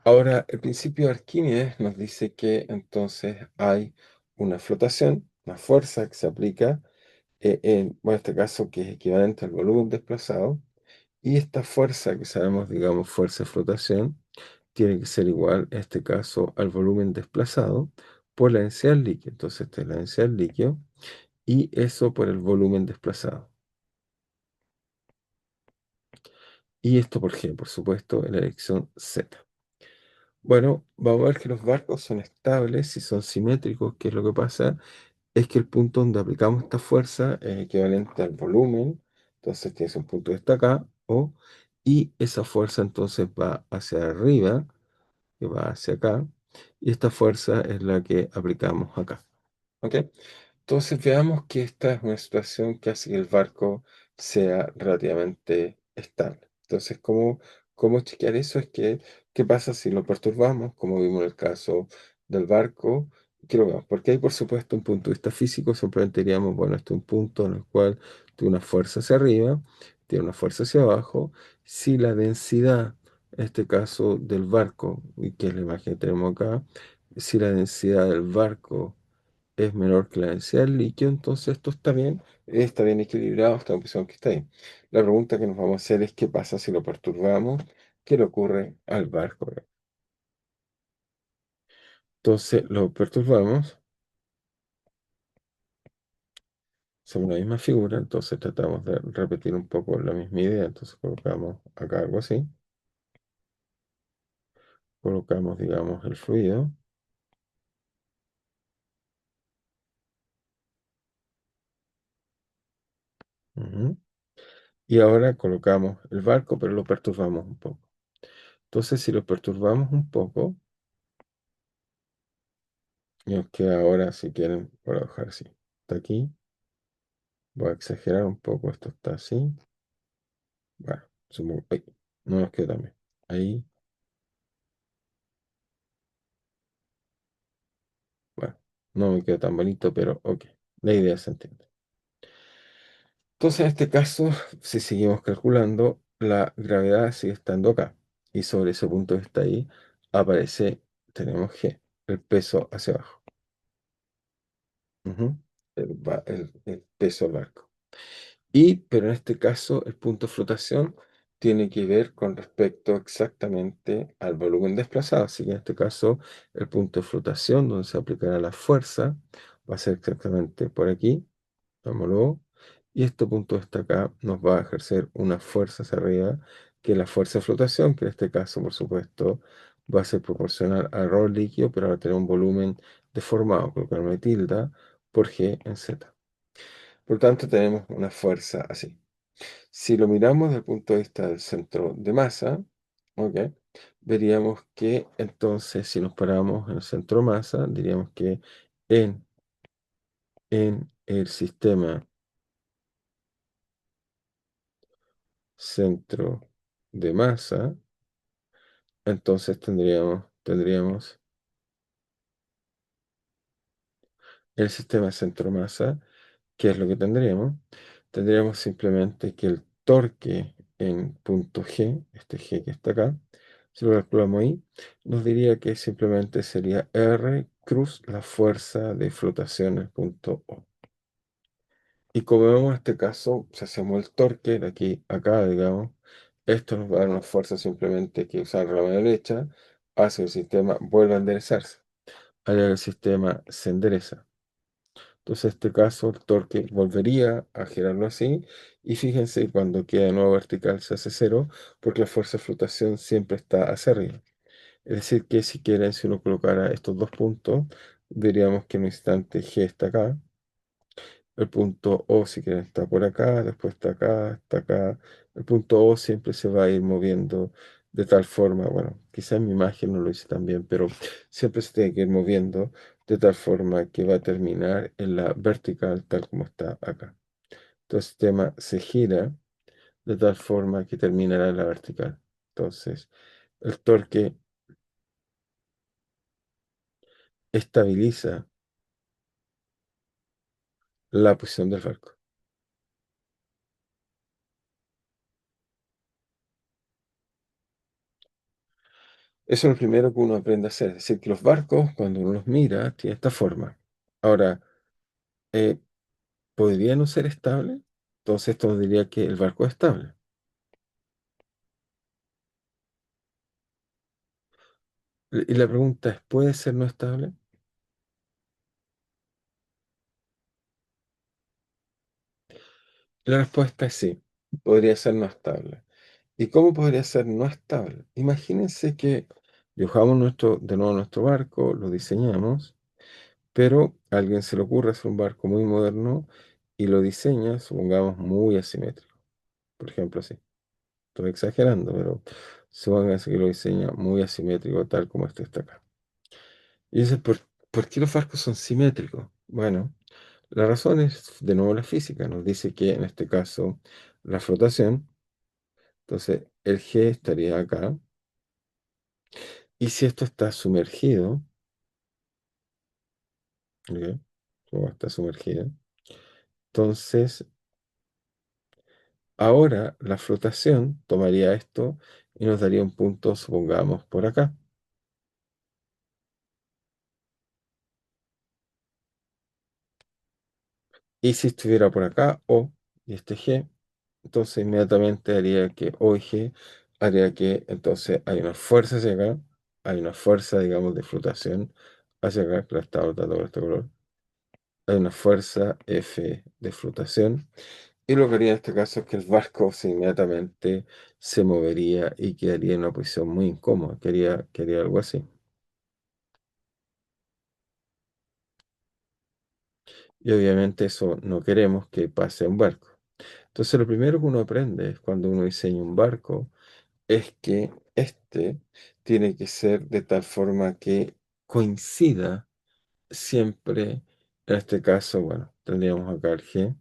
Ahora, el principio de Arquímedes nos dice que entonces hay una flotación, una fuerza que se aplica bueno, en este caso que es equivalente al volumen desplazado, y esta fuerza que sabemos, digamos, fuerza de flotación, tiene que ser igual, en este caso, al volumen desplazado por la densidad del líquido. Entonces, esta es la densidad del líquido, y eso por el volumen desplazado. Y esto por G, por supuesto, en la dirección Z. Bueno, vamos a ver que los barcos son estables y son simétricos. ¿Qué es lo que pasa? Es que el punto donde aplicamos esta fuerza es equivalente al volumen. Entonces tienes un punto que está acá, y esa fuerza entonces va hacia arriba, que va hacia acá, y esta fuerza es la que aplicamos acá. ¿Ok? Entonces veamos que esta es una situación que hace que el barco sea relativamente estable. Entonces, ¿cómo chequear eso? Es que, ¿qué pasa si lo perturbamos? Como vimos en el caso del barco, que lo veamos. Porque hay, por supuesto, un punto de vista físico, simplemente diríamos, bueno, este es un punto en el cual tiene una fuerza hacia arriba, tiene una fuerza hacia abajo. Si la densidad, en este caso del barco, y que es la imagen que tenemos acá, si la densidad del barco es menor que la densidad del líquido, entonces esto está bien equilibrado, está en posición que está ahí. La pregunta que nos vamos a hacer es qué pasa si lo perturbamos, qué le ocurre al barco. Entonces lo perturbamos, hacemos la misma figura, entonces tratamos de repetir un poco la misma idea, entonces colocamos acá algo así, colocamos, digamos, el fluido, ujú, y ahora colocamos el barco, pero lo perturbamos un poco. Entonces, si lo perturbamos un poco, y nos queda ahora, si quieren, voy a dejar así. Está aquí. Voy a exagerar un poco. Esto está así. Bueno, ay, no nos queda tan bien. Ahí. Bueno, no me queda tan bonito, pero ok. La idea se entiende. Entonces, en este caso, si seguimos calculando, la gravedad sigue estando acá. Y sobre ese punto que está ahí, aparece, tenemos G, el peso hacia abajo. Ujú. El peso del barco. Pero en este caso, el punto de flotación tiene que ver con respecto exactamente al volumen desplazado. Así que en este caso, el punto de flotación donde se aplicará la fuerza va a ser exactamente por aquí. Vámonos. Y este punto está acá, nos va a ejercer una fuerza hacia arriba, que es la fuerza de flotación, que en este caso, por supuesto, va a ser proporcional al rol líquido, pero va a tener un volumen deformado, colocarme tilde por G en Z. Por tanto, tenemos una fuerza así. Si lo miramos desde el punto de vista del centro de masa, ¿ok? Veríamos que entonces, si nos paramos en el centro de masa, diríamos que en, en el sistema centro de masa, entonces tendríamos el sistema centro de masa. ¿Qué es lo que tendríamos? Tendríamos simplemente que el torque en punto G, este G que está acá, si lo calculamos ahí, nos diría que simplemente sería R cruz la fuerza de flotación en el punto O. Y como vemos en este caso, si hacemos el torque de aquí a acá, digamos, esto nos va a dar una fuerza simplemente que usar la mano derecha hace que el sistema vuelva a enderezarse. Haría que el sistema se endereza. Entonces, en este caso, el torque volvería a girarlo así. Y fíjense, cuando queda de nuevo vertical se hace cero, porque la fuerza de flotación siempre está hacia arriba. Es decir, que si quieren, si uno colocara estos dos puntos, veríamos que en un instante G está acá. El punto O, si quieren, está por acá, después está acá, está acá. El punto O siempre se va a ir moviendo de tal forma, bueno, quizá en mi imagen no lo hice tan bien, pero siempre se tiene que ir moviendo de tal forma que va a terminar en la vertical tal como está acá. Entonces el sistema se gira de tal forma que terminará en la vertical. Entonces el torque estabiliza la posición del barco. Eso es lo primero que uno aprende a hacer. Es decir, que los barcos, cuando uno los mira, tienen esta forma. Ahora, eh, ¿podría no ser estable? Entonces esto nos diría que el barco es estable. Y la pregunta es, ¿puede ser no estable? La respuesta es sí, podría ser no estable. ¿Y cómo podría ser no estable? Imagínense que dibujamos de nuevo nuestro barco, lo diseñamos, pero a alguien se le ocurre hacer un barco muy moderno y lo diseña, supongamos, muy asimétrico. Por ejemplo, así. Estoy exagerando, pero supongamos que lo diseña muy asimétrico, tal como este está acá. Y dice, ¿por qué los barcos son simétricos? Bueno, la razón es, de nuevo, la física. Nos dice que en este caso, la flotación, entonces el G estaría acá. Y si esto está sumergido, ¿ok? Como está sumergido, entonces ahora la flotación tomaría esto y nos daría un punto, supongamos, por acá. Y si estuviera por acá, O y este G, entonces inmediatamente haría que O y G, haría que entonces hay una fuerza hacia acá, hay una fuerza, digamos, de flotación hacia acá, que la estaba notando con este color. Hay una fuerza F de flotación. Y lo que haría en este caso es que el barco inmediatamente se movería y quedaría en una posición muy incómoda. Quería algo así. Y obviamente eso no queremos que pase a un barco. Entonces lo primero que uno aprende es cuando uno diseña un barco, es que este tiene que ser de tal forma que coincida siempre, en este caso, bueno, tendríamos acá el G.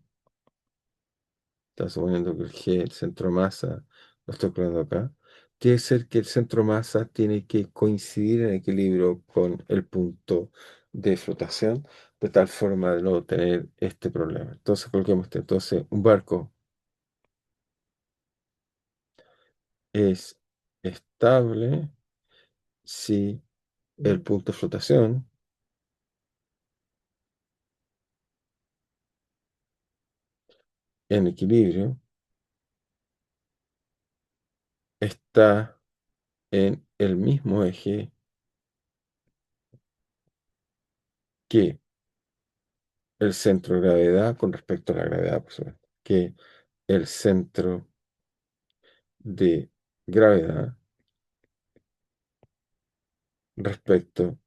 Está suponiendo que el G, el centro masa, lo estoy poniendo acá. Tiene que ser que el centro masa tiene que coincidir en equilibrio con el punto de flotación, de tal forma de no tener este problema. Entonces, coloquemos esto. Entonces, un barco es estable si el punto de flotación en equilibrio está en el mismo eje que el centro de gravedad con respecto a la gravedad, por supuesto, que el centro de gravedad respecto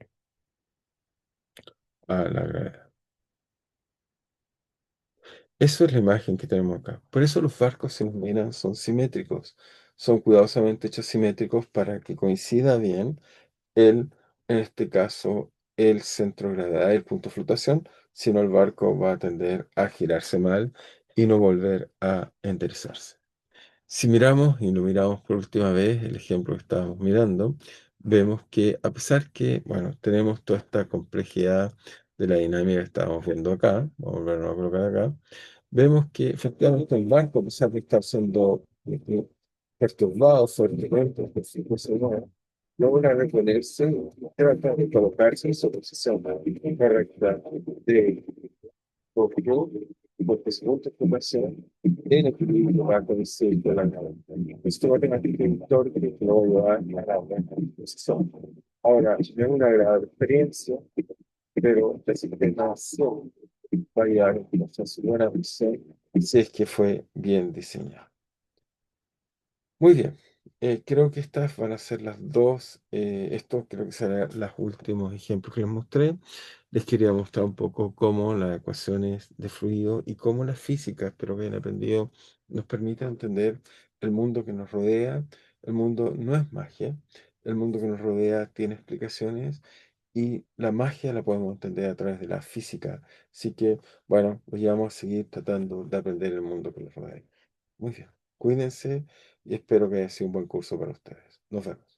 a la gravedad. Eso es la imagen que tenemos acá. Por eso los barcos, se nos miran, son simétricos. Son cuidadosamente hechos simétricos para que coincida bien en este caso, el centro de gravedad y el punto de flotación. Si no, el barco va a tender a girarse mal y no volver a enderezarse. Si miramos y lo miramos por última vez, el ejemplo que estábamos mirando, vemos que a pesar que, bueno, tenemos toda esta complejidad de la dinámica que estábamos viendo acá, vamos a volvernos a colocar acá, vemos que efectivamente el barco, a pesar de estar siendo perturbado fuertemente por circunstancias, logra reponerse, trata de colocarse en su posición correcta de porque, porque según tu ocupación, en equilibrio va con el centro de la nave. Esto va a tener que vector que lo va a llevar a la buena posición. Ahora, es una gran experiencia, pero la sistemación va a llevar a su buena posición si es que fue bien diseñado. Muy bien. Creo que estas van a ser las dos. Estos creo que serán los últimos ejemplos que les mostré. Les quería mostrar un poco cómo las ecuaciones de fluido y cómo la física, espero que hayan aprendido, nos permite entender el mundo que nos rodea. El mundo no es magia. El mundo que nos rodea tiene explicaciones y la magia la podemos entender a través de la física. Así que, bueno, pues ya vamos a seguir tratando de aprender el mundo que nos rodea. Muy bien, cuídense y espero que haya sido un buen curso para ustedes. Nos vemos.